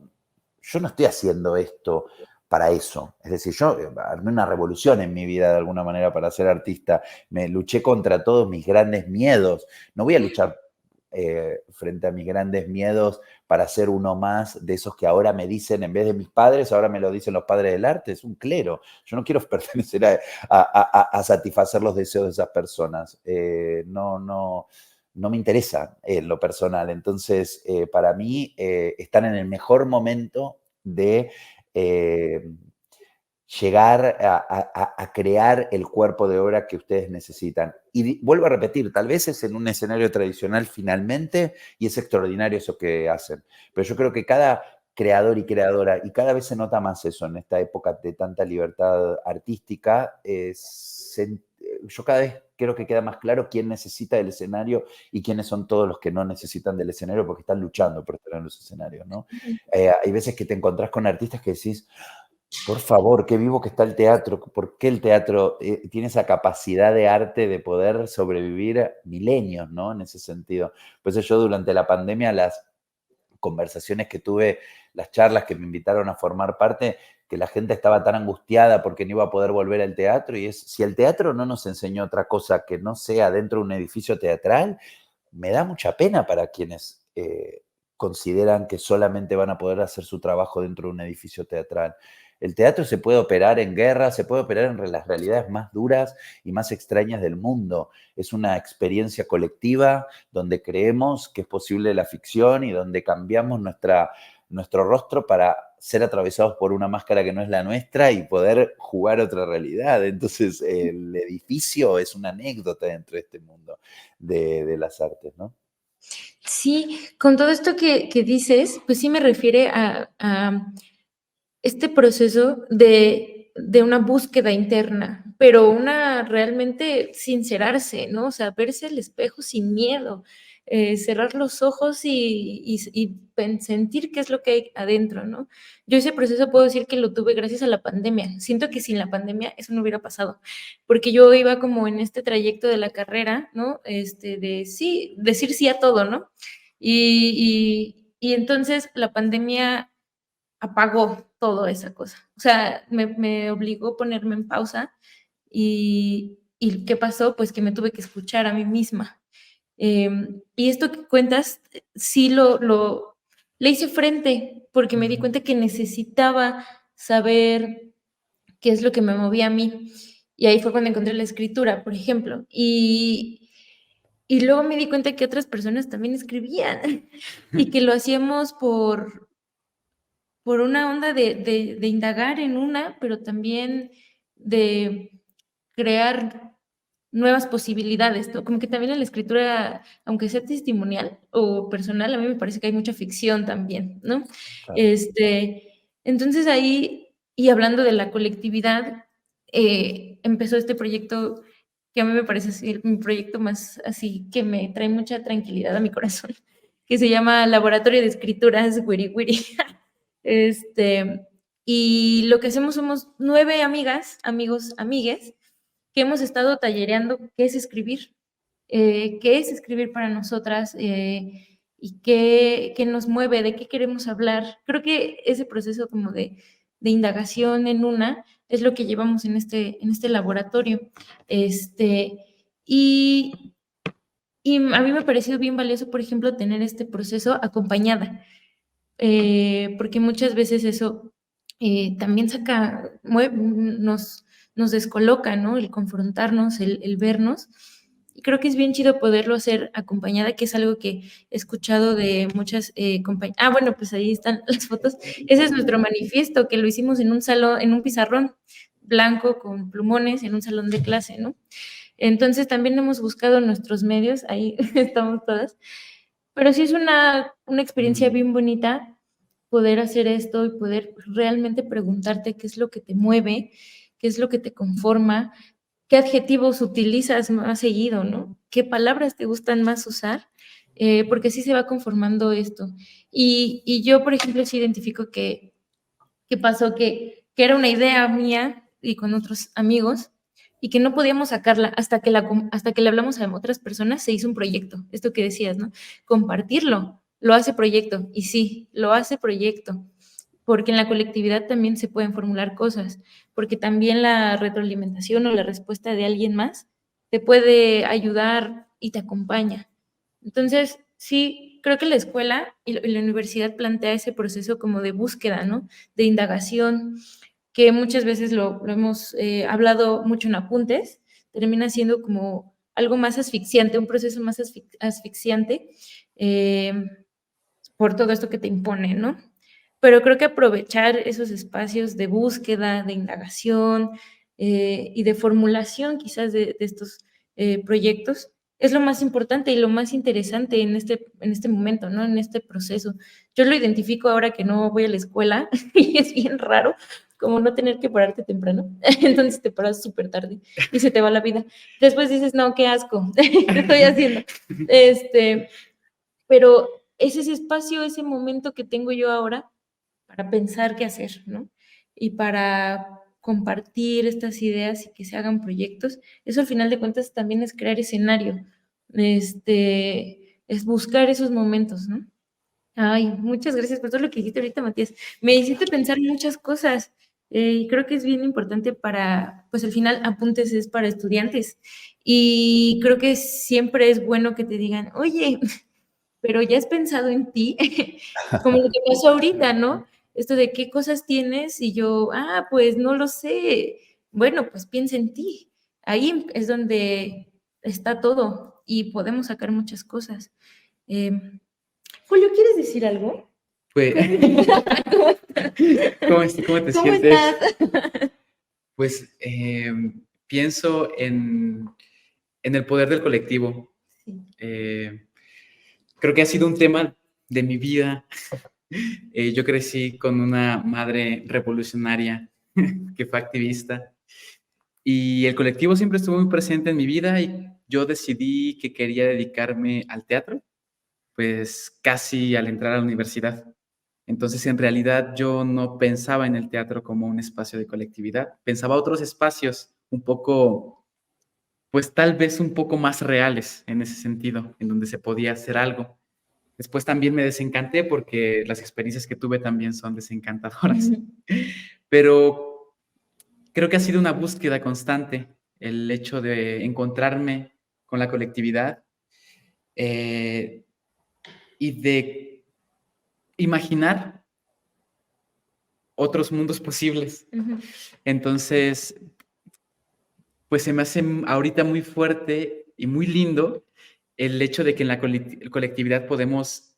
estoy haciendo esto para eso. Es decir, yo armé una revolución en mi vida de alguna manera para ser artista. Me luché contra todos mis grandes miedos. No voy a luchar frente a mis grandes miedos para ser uno más de esos que ahora me dicen, en vez de mis padres, ahora me lo dicen los padres del arte. Es un clero. Yo no quiero pertenecer a satisfacer los deseos de esas personas. No me interesa en lo personal. Entonces, para mí, están en el mejor momento de eh, llegar a crear el cuerpo de obra que ustedes necesitan. Y vuelvo a repetir, tal vez es en un escenario tradicional finalmente, y es extraordinario eso que hacen. Pero yo creo que cada creador y creadora, y cada vez se nota más eso en esta época de tanta libertad artística, yo cada vez creo que queda más claro quién necesita del escenario y quiénes son todos los que no necesitan del escenario porque están luchando por estar en los escenarios, ¿no? Hay veces que te encontrás con artistas que decís, Por favor, qué vivo que está el teatro. ¿Por qué el teatro tiene esa capacidad de arte de poder sobrevivir milenios, ¿no? En ese sentido. Por eso yo durante la pandemia las conversaciones que tuve, las charlas que me invitaron a formar parte, que la gente estaba tan angustiada porque no iba a poder volver al teatro, y es, si el teatro no nos enseñó otra cosa que no sea dentro de un edificio teatral, me da mucha pena para quienes consideran que solamente van a poder hacer su trabajo dentro de un edificio teatral. El teatro se puede operar en guerra, se puede operar en las realidades más duras y más extrañas del mundo. Es una experiencia colectiva donde creemos que es posible la ficción y donde cambiamos nuestro rostro para ser atravesados por una máscara que no es la nuestra y poder jugar otra realidad. Entonces, el edificio es una anécdota dentro de este mundo de las artes, ¿no? Sí, con todo esto que dices, pues sí me refiere a este proceso de una búsqueda interna, pero una realmente sincerarse, ¿no? O sea, verse al espejo sin miedo, cerrar los ojos y sentir qué es lo que hay adentro, ¿no? Yo ese proceso puedo decir que lo tuve gracias a la pandemia. Siento que sin la pandemia eso no hubiera pasado, porque yo iba como en este trayecto de la carrera, ¿no? De sí, decir sí a todo, ¿no? Y entonces la pandemia apagó toda esa cosa. O sea, me obligó a ponerme en pausa y ¿qué pasó? Pues que me tuve que escuchar a mí misma. Y esto que cuentas, sí le hice frente porque me di cuenta que necesitaba saber qué es lo que me movía a mí. Y ahí fue cuando encontré la escritura, por ejemplo. Y luego me di cuenta que otras personas también escribían y que lo hacíamos por una onda de indagar en una, pero también de crear nuevas posibilidades, ¿no? Como que también en la escritura, aunque sea testimonial o personal, a mí me parece que hay mucha ficción también, ¿no? Claro. Entonces ahí, y hablando de la colectividad, empezó este proyecto que a mí me parece así, mi proyecto más así, que me trae mucha tranquilidad a mi corazón, que se llama Laboratorio de Escrituras Wiri Wiri. Este, y lo que hacemos somos 9 amigas, amigos, amigues, que hemos estado tallereando qué es escribir para nosotras y qué nos mueve, de qué queremos hablar. Creo que ese proceso como de indagación en una es lo que llevamos en este laboratorio. Y, y a mí me ha parecido bien valioso, por ejemplo, tener este proceso acompañada, porque muchas veces eso también nos descoloca, ¿no? El confrontarnos, el vernos. Y creo que es bien chido poderlo hacer acompañada, que es algo que he escuchado de muchas compañeras. Ah, bueno, pues ahí están las fotos. Ese es nuestro manifiesto, que lo hicimos en un salón, en un pizarrón blanco con plumones, en un salón de clase, ¿no? Entonces también hemos buscado nuestros medios, ahí estamos todas, pero sí es una experiencia bien bonita poder hacer esto y poder realmente preguntarte qué es lo que te mueve, qué es lo que te conforma, qué adjetivos utilizas más seguido, ¿no? ¿Qué palabras te gustan más usar? Porque sí se va conformando esto. Y yo, por ejemplo, sí identifico que pasó que era una idea mía y con otros amigos y que no podíamos sacarla hasta que le hablamos a otras personas, se hizo un proyecto, esto que decías, ¿no? Compartirlo, lo hace proyecto, y sí, lo hace proyecto, porque en la colectividad también se pueden formular cosas, porque también la retroalimentación o la respuesta de alguien más te puede ayudar y te acompaña. Entonces, sí, creo que la escuela y la universidad plantea ese proceso como de búsqueda, ¿no? De indagación, que muchas veces lo hemos hablado mucho en apuntes, termina siendo como algo más asfixiante, un proceso más asfixiante eh, por todo esto que te impone, ¿no? Pero creo que aprovechar esos espacios de búsqueda, de indagación y de formulación quizás de estos proyectos es lo más importante y lo más interesante en este momento, ¿no? En este proceso. Yo lo identifico ahora que no voy a la escuela y es bien raro como no tener que pararte temprano. Entonces te paras súper tarde y se te va la vida. Después dices, no, qué asco, ¿qué estoy haciendo? Pero es ese espacio, ese momento que tengo yo ahora para pensar qué hacer, ¿no? y para compartir estas ideas y que se hagan proyectos. Eso al final de cuentas también es crear escenario, es buscar esos momentos, ¿no? Ay, muchas gracias por todo lo que dijiste ahorita, Matías. Me hiciste pensar muchas cosas y creo que es bien importante para, pues al final Apuntes es para estudiantes y creo que siempre es bueno que te digan, oye, pero ya has pensado en ti, como lo que pasó ahorita, ¿no? Esto de qué cosas tienes y yo, pues no lo sé. Bueno, pues piensa en ti. Ahí es donde está todo y podemos sacar muchas cosas. Em, Julio, ¿quieres decir algo? Pues, ¿Cómo ¿cómo te ¿Cómo sientes? estás? Pues pienso en el poder del colectivo. Sí. Creo que ha sido un tema de mi vida. Yo crecí con una madre revolucionaria que fue activista y el colectivo siempre estuvo muy presente en mi vida y yo decidí que quería dedicarme al teatro, pues casi al entrar a la universidad. Entonces, en realidad, yo no pensaba en el teatro como un espacio de colectividad, pensaba otros espacios un poco, pues tal vez un poco más reales en ese sentido, en donde se podía hacer algo. Después también me desencanté porque las experiencias que tuve también son desencantadoras, pero creo que ha sido una búsqueda constante el hecho de encontrarme con la colectividad eh, y de imaginar otros mundos posibles. Entonces, pues se me hace ahorita muy fuerte y muy lindo el hecho de que en la colectividad podemos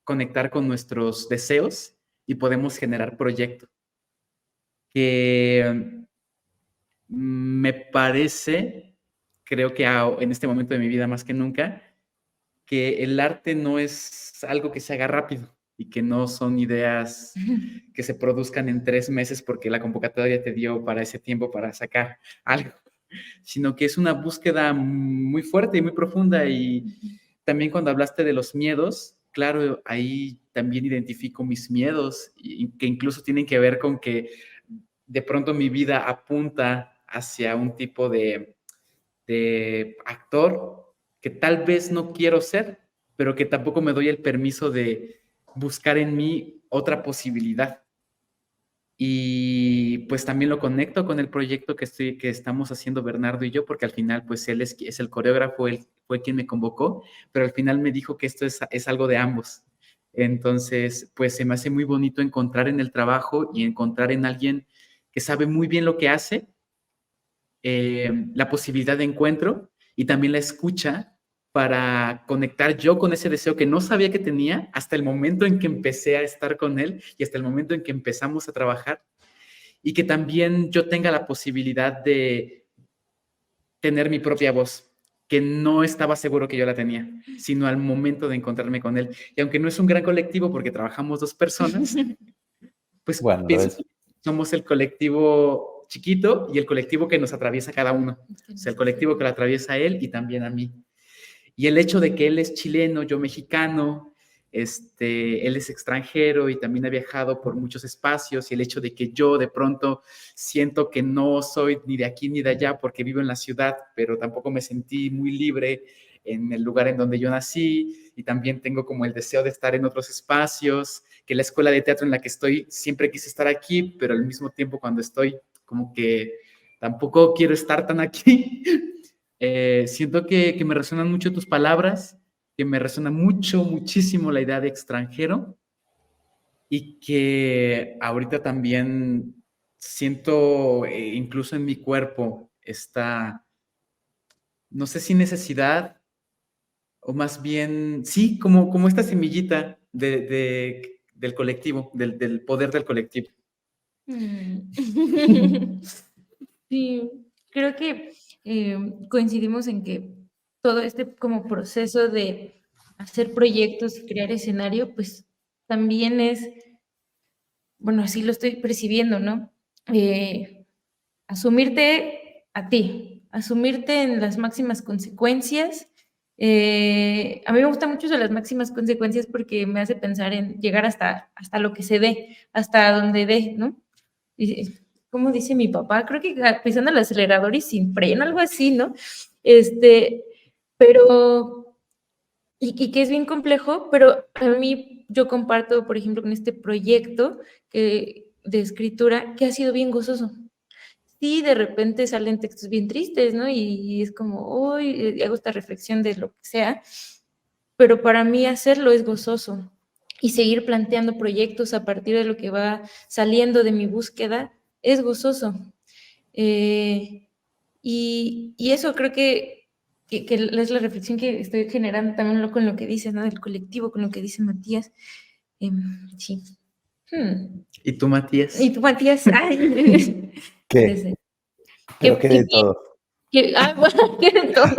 conectar con nuestros deseos y podemos generar proyectos. Que me parece, creo que en este momento de mi vida más que nunca, que el arte no es algo que se haga rápido y que no son ideas que se produzcan en 3 meses porque la convocatoria te dio para ese tiempo para sacar algo, sino que es una búsqueda muy fuerte y muy profunda. Y también cuando hablaste de los miedos, claro, ahí también identifico mis miedos, y que incluso tienen que ver con que de pronto mi vida apunta hacia un tipo de actor que tal vez no quiero ser, pero que tampoco me doy el permiso de buscar en mí otra posibilidad. Y pues también lo conecto con el proyecto que estamos haciendo Bernardo y yo, porque al final pues él es el coreógrafo, él fue quien me convocó, pero al final me dijo que esto es algo de ambos. Entonces pues se me hace muy bonito encontrar en el trabajo y encontrar en alguien que sabe muy bien lo que hace, la posibilidad de encuentro y también la escucha para conectar yo con ese deseo que no sabía que tenía hasta el momento en que empecé a estar con él y hasta el momento en que empezamos a trabajar, y que también yo tenga la posibilidad de tener mi propia voz, que no estaba seguro que yo la tenía, sino al momento de encontrarme con él. Y aunque no es un gran colectivo porque trabajamos 2 personas, pues Bueno, pienso que somos el colectivo chiquito y el colectivo que nos atraviesa cada uno. O sea, el colectivo que lo atraviesa a él y también a mí. Y el hecho de que él es chileno, yo mexicano, él es extranjero y también ha viajado por muchos espacios, y el hecho de que yo de pronto siento que no soy ni de aquí ni de allá porque vivo en la ciudad, pero tampoco me sentí muy libre en el lugar en donde yo nací, y también tengo como el deseo de estar en otros espacios, que la escuela de teatro en la que estoy siempre quise estar aquí, pero al mismo tiempo cuando estoy como que tampoco quiero estar tan aquí. Siento que me resuenan mucho tus palabras, que me resuena muchísimo la idea de extranjero, y que ahorita también siento incluso en mi cuerpo esta, no sé si necesidad, o más bien, sí, como esta semillita del colectivo, del poder del colectivo. Sí, creo que coincidimos en que todo este como proceso de hacer proyectos y crear escenario, pues también es, bueno, así lo estoy percibiendo, ¿no? Asumirte a ti, asumirte en las máximas consecuencias. A mí me gusta mucho eso de las máximas consecuencias porque me hace pensar en llegar hasta lo que se dé, hasta donde dé, ¿no? ¿Cómo dice mi papá? Creo que pisando el acelerador y sin freno, algo así, ¿no? Pero, y que es bien complejo, pero a mí yo comparto, por ejemplo, con este proyecto de escritura que ha sido bien gozoso. Sí, de repente salen textos bien tristes, ¿no? Y es como, hoy hago esta reflexión de lo que sea, pero para mí hacerlo es gozoso y seguir planteando proyectos a partir de lo que va saliendo de mi búsqueda es gozoso. Y eso creo que es la reflexión que estoy generando también con lo que dices, ¿no? Del colectivo, con lo que dice Matías. Sí. ¿Y tú, Matías? ¿Y tú, Matías? Ay. ¿Qué? Pero qué de todo. Bueno, ¿qué de todo?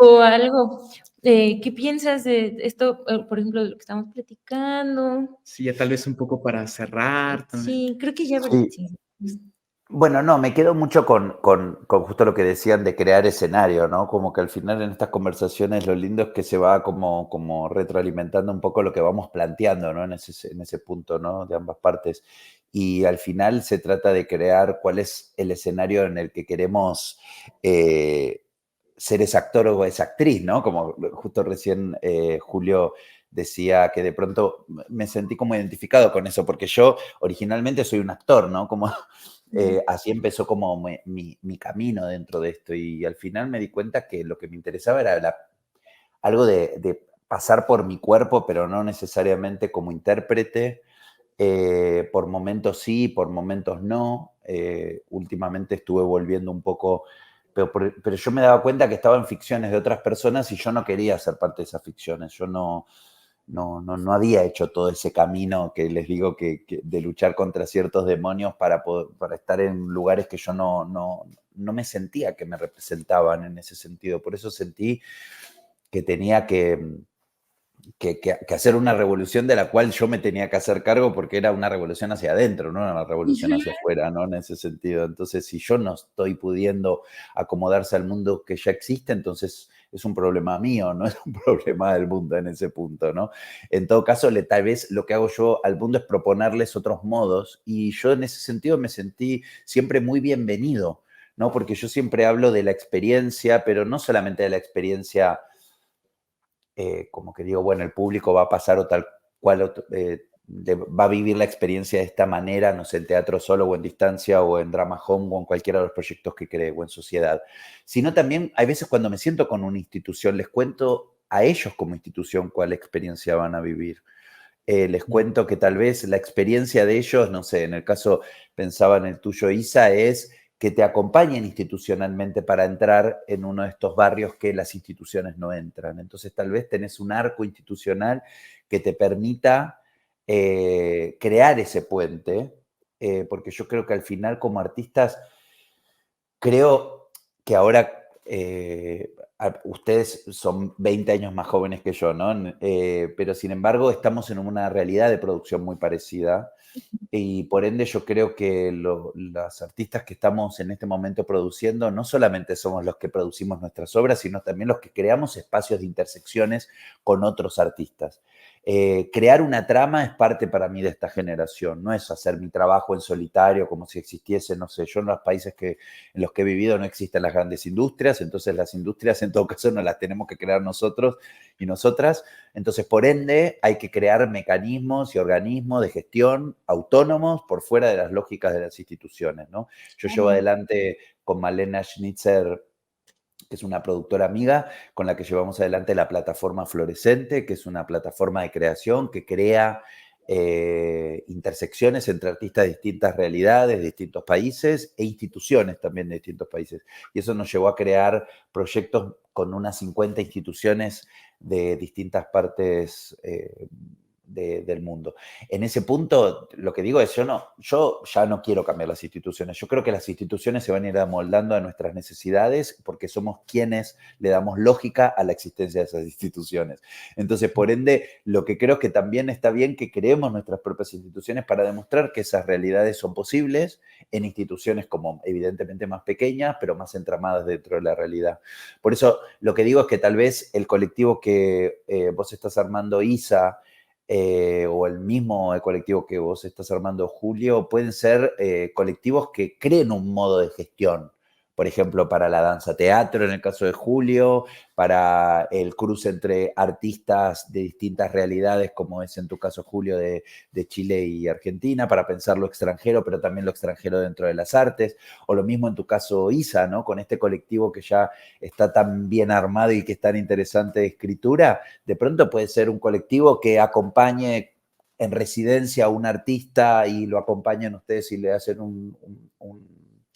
O algo. ¿Qué piensas de esto, por ejemplo, de lo que estamos platicando? Sí, ya tal vez un poco para cerrar también. Sí, creo que ya, Sí. sí. Bueno, no, me quedo mucho con justo lo que decían de crear escenario, ¿no? Como que al final en estas conversaciones lo lindo es que se va como retroalimentando un poco lo que vamos planteando, ¿no? En ese punto, ¿no? De ambas partes. Y al final se trata de crear cuál es el escenario en el que queremos ser ese actor o esa actriz, ¿no? Como justo recién Julio decía que de pronto me sentí como identificado con eso, porque yo originalmente soy un actor, ¿no? Como así empezó como mi camino dentro de esto y al final me di cuenta que lo que me interesaba era algo de pasar por mi cuerpo, pero no necesariamente como intérprete. Por momentos sí, por momentos no. Últimamente estuve volviendo un poco, pero yo me daba cuenta que estaba en ficciones de otras personas y yo no quería ser parte de esas ficciones. Yo no había hecho todo ese camino que les digo que de luchar contra ciertos demonios para estar en lugares que yo no me sentía que me representaban en ese sentido. Por eso sentí que tenía que hacer una revolución de la cual yo me tenía que hacer cargo porque era una revolución hacia adentro, no era una revolución hacia afuera, ¿no? En ese sentido. Entonces, si yo no estoy pudiendo acomodarse al mundo que ya existe, entonces es un problema mío, no es un problema del mundo en ese punto, ¿no? En todo caso, tal vez lo que hago yo al mundo es proponerles otros modos y yo en ese sentido me sentí siempre muy bienvenido, ¿no? Porque yo siempre hablo de la experiencia, pero no solamente de la experiencia como que digo, bueno, el público va a pasar o tal cual va a vivir la experiencia de esta manera, no sé, en teatro solo o en distancia o en Drama Home o en cualquiera de los proyectos que cree o en sociedad, sino también hay veces cuando me siento con una institución, les cuento a ellos como institución cuál experiencia van a vivir. Les cuento que tal vez la experiencia de ellos, no sé, en el caso, pensaba en el tuyo, Isa, es que te acompañen institucionalmente para entrar en uno de estos barrios que las instituciones no entran. Entonces, tal vez tenés un arco institucional que te permita crear ese puente, porque yo creo que al final, como artistas, creo que ahora ustedes son 20 años más jóvenes que yo, ¿no? Pero sin embargo, estamos en una realidad de producción muy parecida. Y por ende yo creo que los artistas que estamos en este momento produciendo no solamente somos los que producimos nuestras obras, sino también los que creamos espacios de intersecciones con otros artistas. Crear una trama es parte para mí de esta generación, no es hacer mi trabajo en solitario como si existiese, no sé, yo en los países en los que he vivido no existen las grandes industrias, entonces las industrias en todo caso no las tenemos que crear nosotros y nosotras, entonces por ende hay que crear mecanismos y organismos de gestión autónomos por fuera de las lógicas de las instituciones, ¿no? Yo llevo adelante con Malena Schnitzer, que es una productora amiga, con la que llevamos adelante la plataforma Florescente, que es una plataforma de creación que crea intersecciones entre artistas de distintas realidades, de distintos países e instituciones también de distintos países. Y eso nos llevó a crear proyectos con unas 50 instituciones de distintas partes del mundo. En ese punto, lo que digo es, yo ya no quiero cambiar las instituciones. Yo creo que las instituciones se van a ir amoldando a nuestras necesidades porque somos quienes le damos lógica a la existencia de esas instituciones. Entonces, por ende, lo que creo es que también está bien que creemos nuestras propias instituciones para demostrar que esas realidades son posibles en instituciones como evidentemente más pequeñas, pero más entramadas dentro de la realidad. Por eso, lo que digo es que tal vez el colectivo que vos estás armando, Isa, o el mismo colectivo que vos estás armando, Julio, pueden ser colectivos que creen un modo de gestión. Por ejemplo, para la danza teatro, en el caso de Julio, para el cruce entre artistas de distintas realidades, como es en tu caso, Julio, de Chile y Argentina, para pensar lo extranjero, pero también lo extranjero dentro de las artes. O lo mismo en tu caso, Isa, ¿no? Con este colectivo que ya está tan bien armado y que es tan interesante de escritura, de pronto puede ser un colectivo que acompañe en residencia a un artista y lo acompañan ustedes y le hacen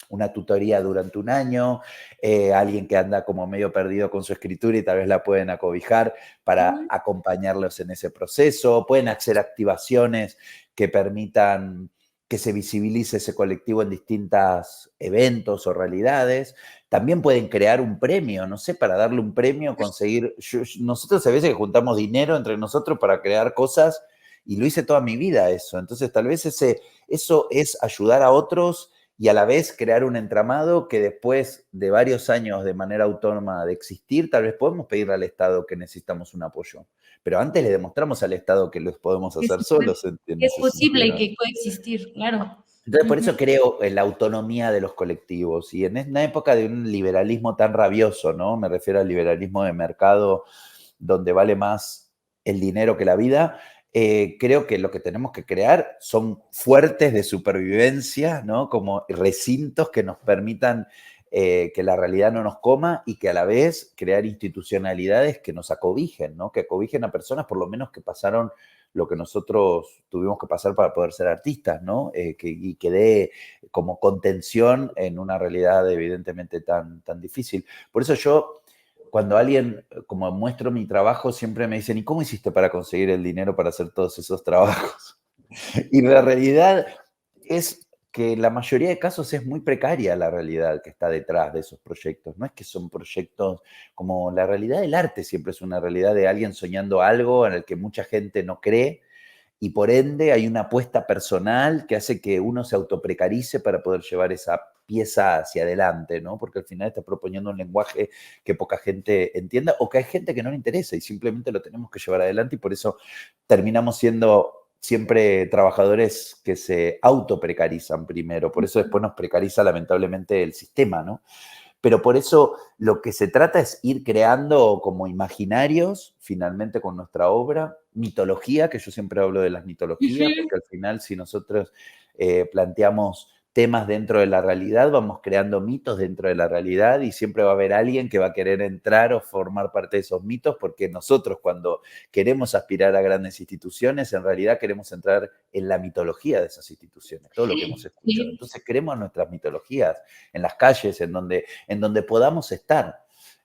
una tutoría durante un año, alguien que anda como medio perdido con su escritura y tal vez la pueden acobijar para acompañarlos en ese proceso. Pueden hacer activaciones que permitan que se visibilice ese colectivo en distintos eventos o realidades. También pueden crear un premio, no sé, para darle un premio, conseguir... nosotros a veces juntamos dinero entre nosotros para crear cosas y lo hice toda mi vida eso. Entonces tal vez eso es ayudar a otros y a la vez crear un entramado que después de varios años de manera autónoma de existir, tal vez podemos pedirle al Estado que necesitamos un apoyo. Pero antes le demostramos al Estado que los podemos hacer solos en Es ese posible sentido. que coexistir, claro. Entonces, por eso creo en la autonomía de los colectivos. Y en una época de un liberalismo tan rabioso, ¿no? Me refiero al liberalismo de mercado, donde vale más el dinero que la vida, creo que lo que tenemos que crear son fuertes de supervivencia, ¿no? Como recintos que nos permitan que la realidad no nos coma y que a la vez crear institucionalidades que nos acobijen, ¿no? Que acobijen a personas por lo menos que pasaron lo que nosotros tuvimos que pasar para poder ser artistas, ¿no? Y que dé como contención en una realidad evidentemente tan difícil. Por eso yo, cuando alguien, como muestro mi trabajo, siempre me dicen, ¿y cómo hiciste para conseguir el dinero para hacer todos esos trabajos? Y la realidad es que en la mayoría de casos es muy precaria la realidad que está detrás de esos proyectos. No es que son proyectos como la realidad del arte, siempre es una realidad de alguien soñando algo en el que mucha gente no cree y por ende hay una apuesta personal que hace que uno se autoprecarice para poder llevar esa pieza hacia adelante, ¿no? Porque al final está proponiendo un lenguaje que poca gente entienda o que hay gente que no le interesa y simplemente lo tenemos que llevar adelante y por eso terminamos siendo siempre trabajadores que se autoprecarizan primero, por eso después nos precariza lamentablemente el sistema, ¿no? Pero por eso lo que se trata es ir creando como imaginarios, finalmente con nuestra obra, mitología, que yo siempre hablo de las mitologías, porque al final si nosotros planteamos temas dentro de la realidad, vamos creando mitos dentro de la realidad y siempre va a haber alguien que va a querer entrar o formar parte de esos mitos, porque nosotros cuando queremos aspirar a grandes instituciones, en realidad queremos entrar en la mitología de esas instituciones, todo lo que hemos escuchado. Entonces queremos nuestras mitologías en las calles, en donde podamos estar.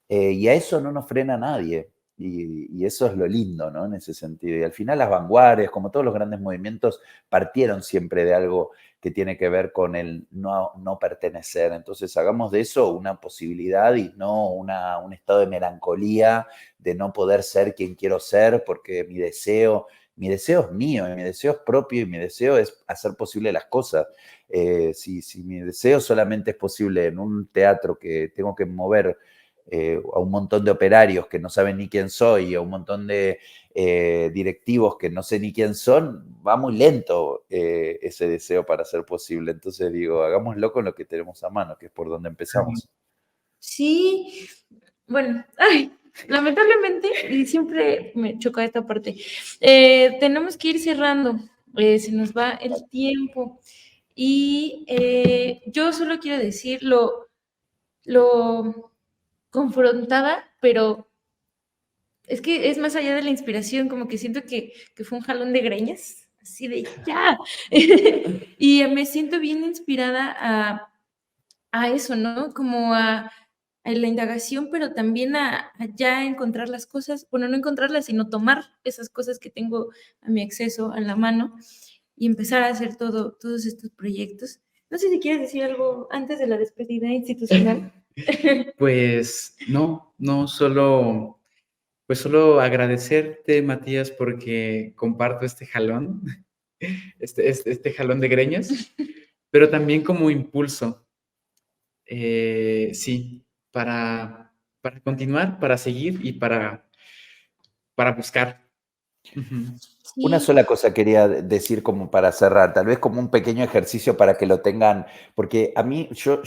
Y a eso no nos frena nadie. Y eso es lo lindo, ¿no? En ese sentido. Y al final las vanguardias, como todos los grandes movimientos, partieron siempre de algo que tiene que ver con el no pertenecer. Entonces hagamos de eso una posibilidad y no un estado de melancolía, de no poder ser quien quiero ser, porque mi deseo es mío, y mi deseo es propio, y mi deseo es hacer posible las cosas. Si mi deseo solamente es posible en un teatro que tengo que mover a un montón de operarios que no saben ni quién soy, a un montón de directivos que no sé ni quién son, va muy lento ese deseo para ser posible. Entonces digo, hagámoslo con lo que tenemos a mano, que es por donde empezamos. Sí, bueno, ay, lamentablemente, y siempre me choca esta parte, tenemos que ir cerrando, se nos va el tiempo. Y yo solo quiero decir lo confrontada, pero es que es más allá de la inspiración, como que siento que fue un jalón de greñas, así de ya. Y me siento bien inspirada a eso, ¿no? Como a la indagación, pero también a ya encontrar las cosas, bueno, no encontrarlas, sino tomar esas cosas que tengo a mi acceso, a la mano, y empezar a hacer todos estos proyectos. No sé si quieres decir algo antes de la despedida institucional. Pues no, solo agradecerte, Matías, porque comparto este jalón, este jalón de greñas, pero también como impulso, sí, para continuar, para seguir y para buscar. Ujú. Una Sí. sola cosa quería decir como para cerrar, tal vez como un pequeño ejercicio para que lo tengan, porque a mí yo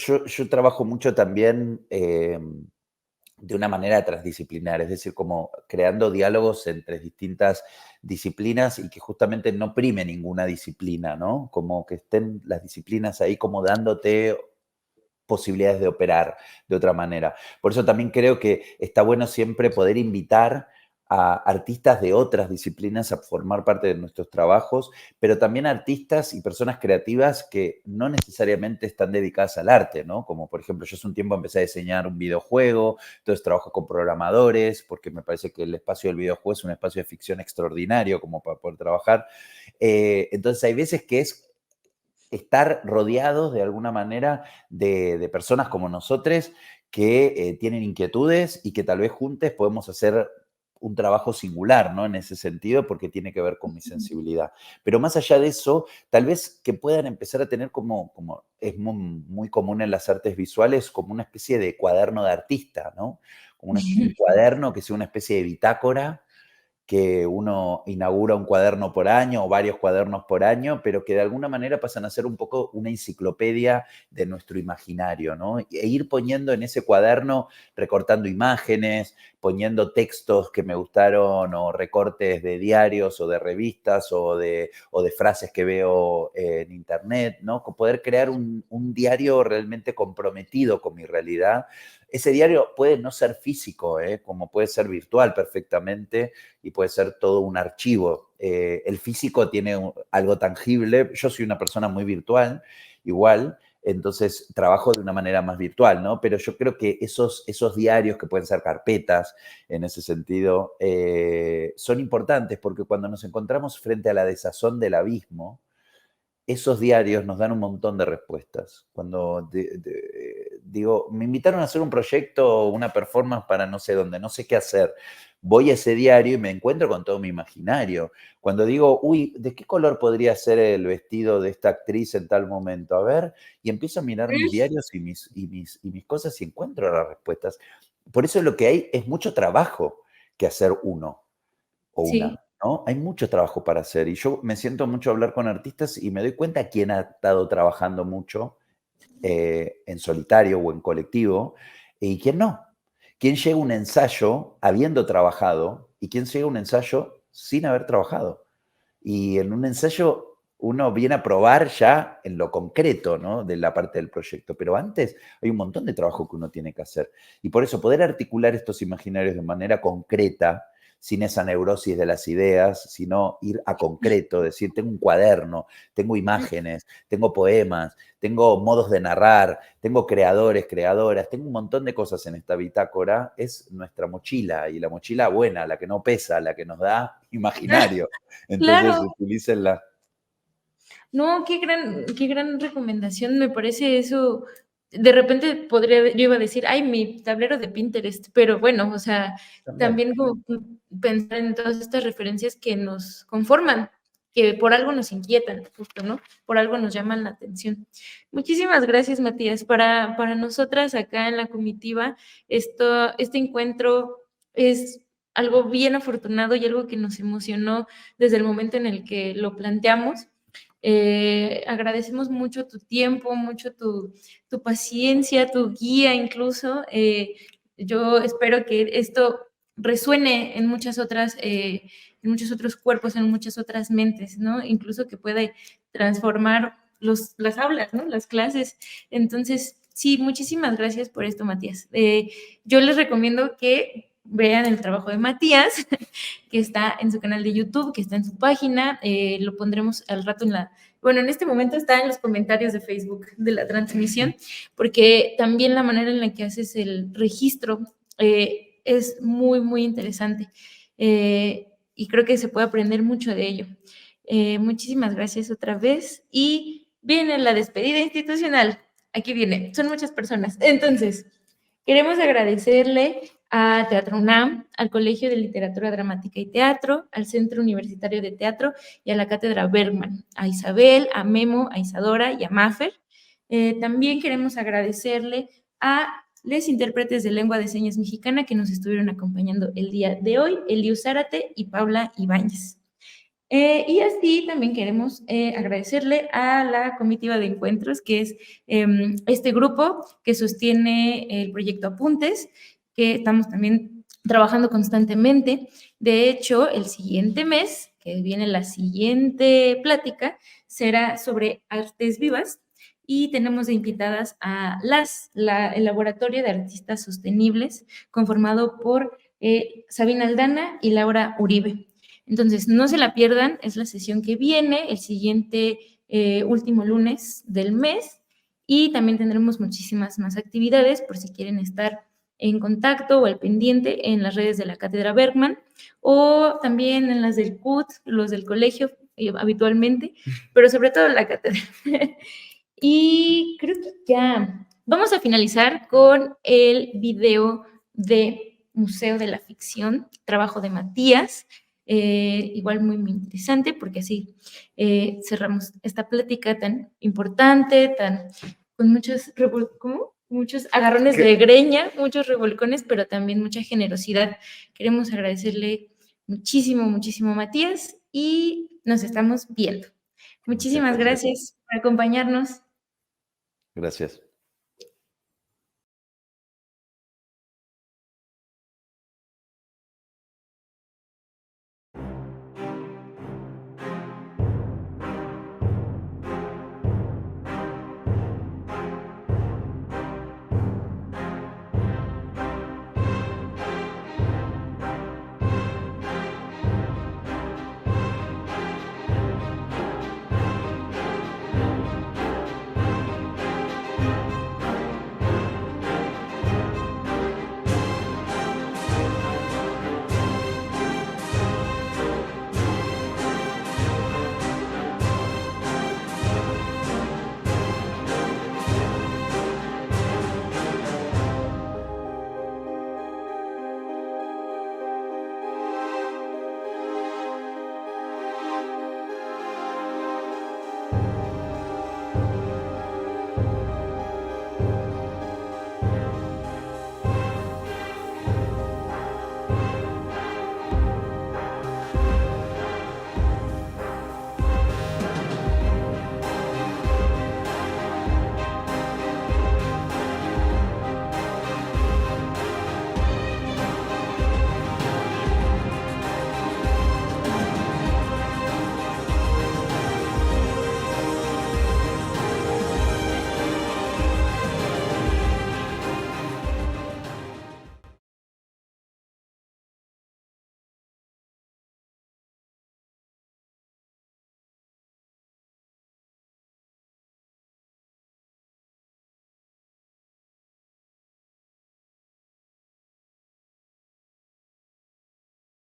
trabajo mucho también de una manera transdisciplinar, es decir, como creando diálogos entre distintas disciplinas y que justamente no prime ninguna disciplina, ¿no? Como que estén las disciplinas ahí como dándote posibilidades de operar de otra manera. Por eso también creo que está bueno siempre poder invitar a artistas de otras disciplinas a formar parte de nuestros trabajos, pero también artistas y personas creativas que no necesariamente están dedicadas al arte, ¿no? Como por ejemplo, yo hace un tiempo empecé a diseñar un videojuego, entonces trabajo con programadores, porque me parece que el espacio del videojuego es un espacio de ficción extraordinario como para poder trabajar. Entonces hay veces que es estar rodeados de alguna manera de personas como nosotros que tienen inquietudes y que tal vez juntos podemos hacer un trabajo singular, ¿no? En ese sentido, porque tiene que ver con mi sensibilidad. Pero más allá de eso, tal vez que puedan empezar a tener como es muy común en las artes visuales, como una especie de cuaderno de artista, ¿no? Como un cuaderno que sea una especie de bitácora que uno inaugura un cuaderno por año o varios cuadernos por año, pero que de alguna manera pasan a ser un poco una enciclopedia de nuestro imaginario, ¿no? E ir poniendo en ese cuaderno, recortando imágenes, poniendo textos que me gustaron o recortes de diarios o de revistas o de frases que veo en internet, ¿no? Poder crear un diario realmente comprometido con mi realidad. Ese diario puede no ser físico, como puede ser virtual perfectamente, y puede ser todo un archivo. El físico tiene algo tangible. Yo soy una persona muy virtual, igual, entonces trabajo de una manera más virtual, ¿no? Pero yo creo que esos diarios, que pueden ser carpetas en ese sentido, son importantes porque cuando nos encontramos frente a la desazón del abismo, esos diarios nos dan un montón de respuestas. Cuando digo, me invitaron a hacer un proyecto, una performance para no sé dónde, no sé qué hacer. Voy a ese diario y me encuentro con todo mi imaginario. Cuando digo, uy, ¿de qué color podría ser el vestido de esta actriz en tal momento? A ver, y empiezo a mirar mis diarios y mis cosas y encuentro las respuestas. Por eso lo que hay es mucho trabajo que hacer uno o Sí. una, ¿no? Hay mucho trabajo para hacer y yo me siento mucho a hablar con artistas y me doy cuenta quién ha estado trabajando mucho en solitario o en colectivo y quién no. Quién llega a un ensayo habiendo trabajado y quién llega a un ensayo sin haber trabajado. Y en un ensayo uno viene a probar ya en lo concreto, ¿no? De la parte del proyecto, pero antes hay un montón de trabajo que uno tiene que hacer. Y por eso poder articular estos imaginarios de manera concreta, sin esa neurosis de las ideas, sino ir a concreto, decir, tengo un cuaderno, tengo imágenes, tengo poemas, tengo modos de narrar, tengo creadores, creadoras, tengo un montón de cosas en esta bitácora, es nuestra mochila, y la mochila buena, la que no pesa, la que nos da imaginario. Entonces, Claro. utilícenla. No, qué gran recomendación, me parece eso. De repente podría, yo iba a decir, ay, mi tablero de Pinterest, pero bueno, o sea, También. también como pensar en todas estas referencias que nos conforman, que por algo nos inquietan, justo, ¿no? Por algo nos llaman la atención. Muchísimas gracias, Matías. Para nosotras acá en la comitiva, este encuentro es algo bien afortunado y algo que nos emocionó desde el momento en el que lo planteamos. Agradecemos mucho tu tiempo, mucho tu paciencia, tu guía incluso. Yo espero que esto resuene en en muchos otros cuerpos, en muchas otras mentes, ¿no? Incluso que pueda transformar las aulas, ¿no? Las clases. Entonces, sí, muchísimas gracias por esto, Matías. Yo les recomiendo que vean el trabajo de Matías, que está en su canal de YouTube, que está en su página, lo pondremos al rato bueno, en este momento está en los comentarios de Facebook de la transmisión, porque también la manera en la que haces el registro es muy, muy interesante y creo que se puede aprender mucho de ello. Muchísimas gracias otra vez y viene la despedida institucional. Aquí viene, son muchas personas. Entonces, queremos agradecerle a Teatro UNAM, al Colegio de Literatura Dramática y Teatro, al Centro Universitario de Teatro y a la Cátedra Bergman, a Isabel, a Memo, a Isadora y a Mafer. También queremos agradecerle a les intérpretes de lengua de señas mexicana que nos estuvieron acompañando el día de hoy, Eliu Zárate y Paula Ibáñez. Y así también queremos agradecerle a la comitiva de encuentros, que es este grupo que sostiene el proyecto Apuntes, que estamos también trabajando constantemente. De hecho, el siguiente mes, que viene la siguiente plática, será sobre artes vivas y tenemos de invitadas a el Laboratorio de Artistas Sostenibles, conformado por Sabina Aldana y Laura Uribe. Entonces, no se la pierdan, es la sesión que viene, el siguiente último lunes del mes, y también tendremos muchísimas más actividades por si quieren estar en contacto o al pendiente en las redes de la Cátedra Bergman o también en las del CUT, los del colegio habitualmente, pero sobre todo en la cátedra. Y creo que ya vamos a finalizar con el video de Museo de la Ficción, trabajo de Matías. Igual muy, muy interesante porque así cerramos esta plática tan importante, con muchos agarrones de greña, muchos revolcones, pero también mucha generosidad. Queremos agradecerle muchísimo, muchísimo a Matías y nos estamos viendo. Muchísimas gracias por acompañarnos. Gracias.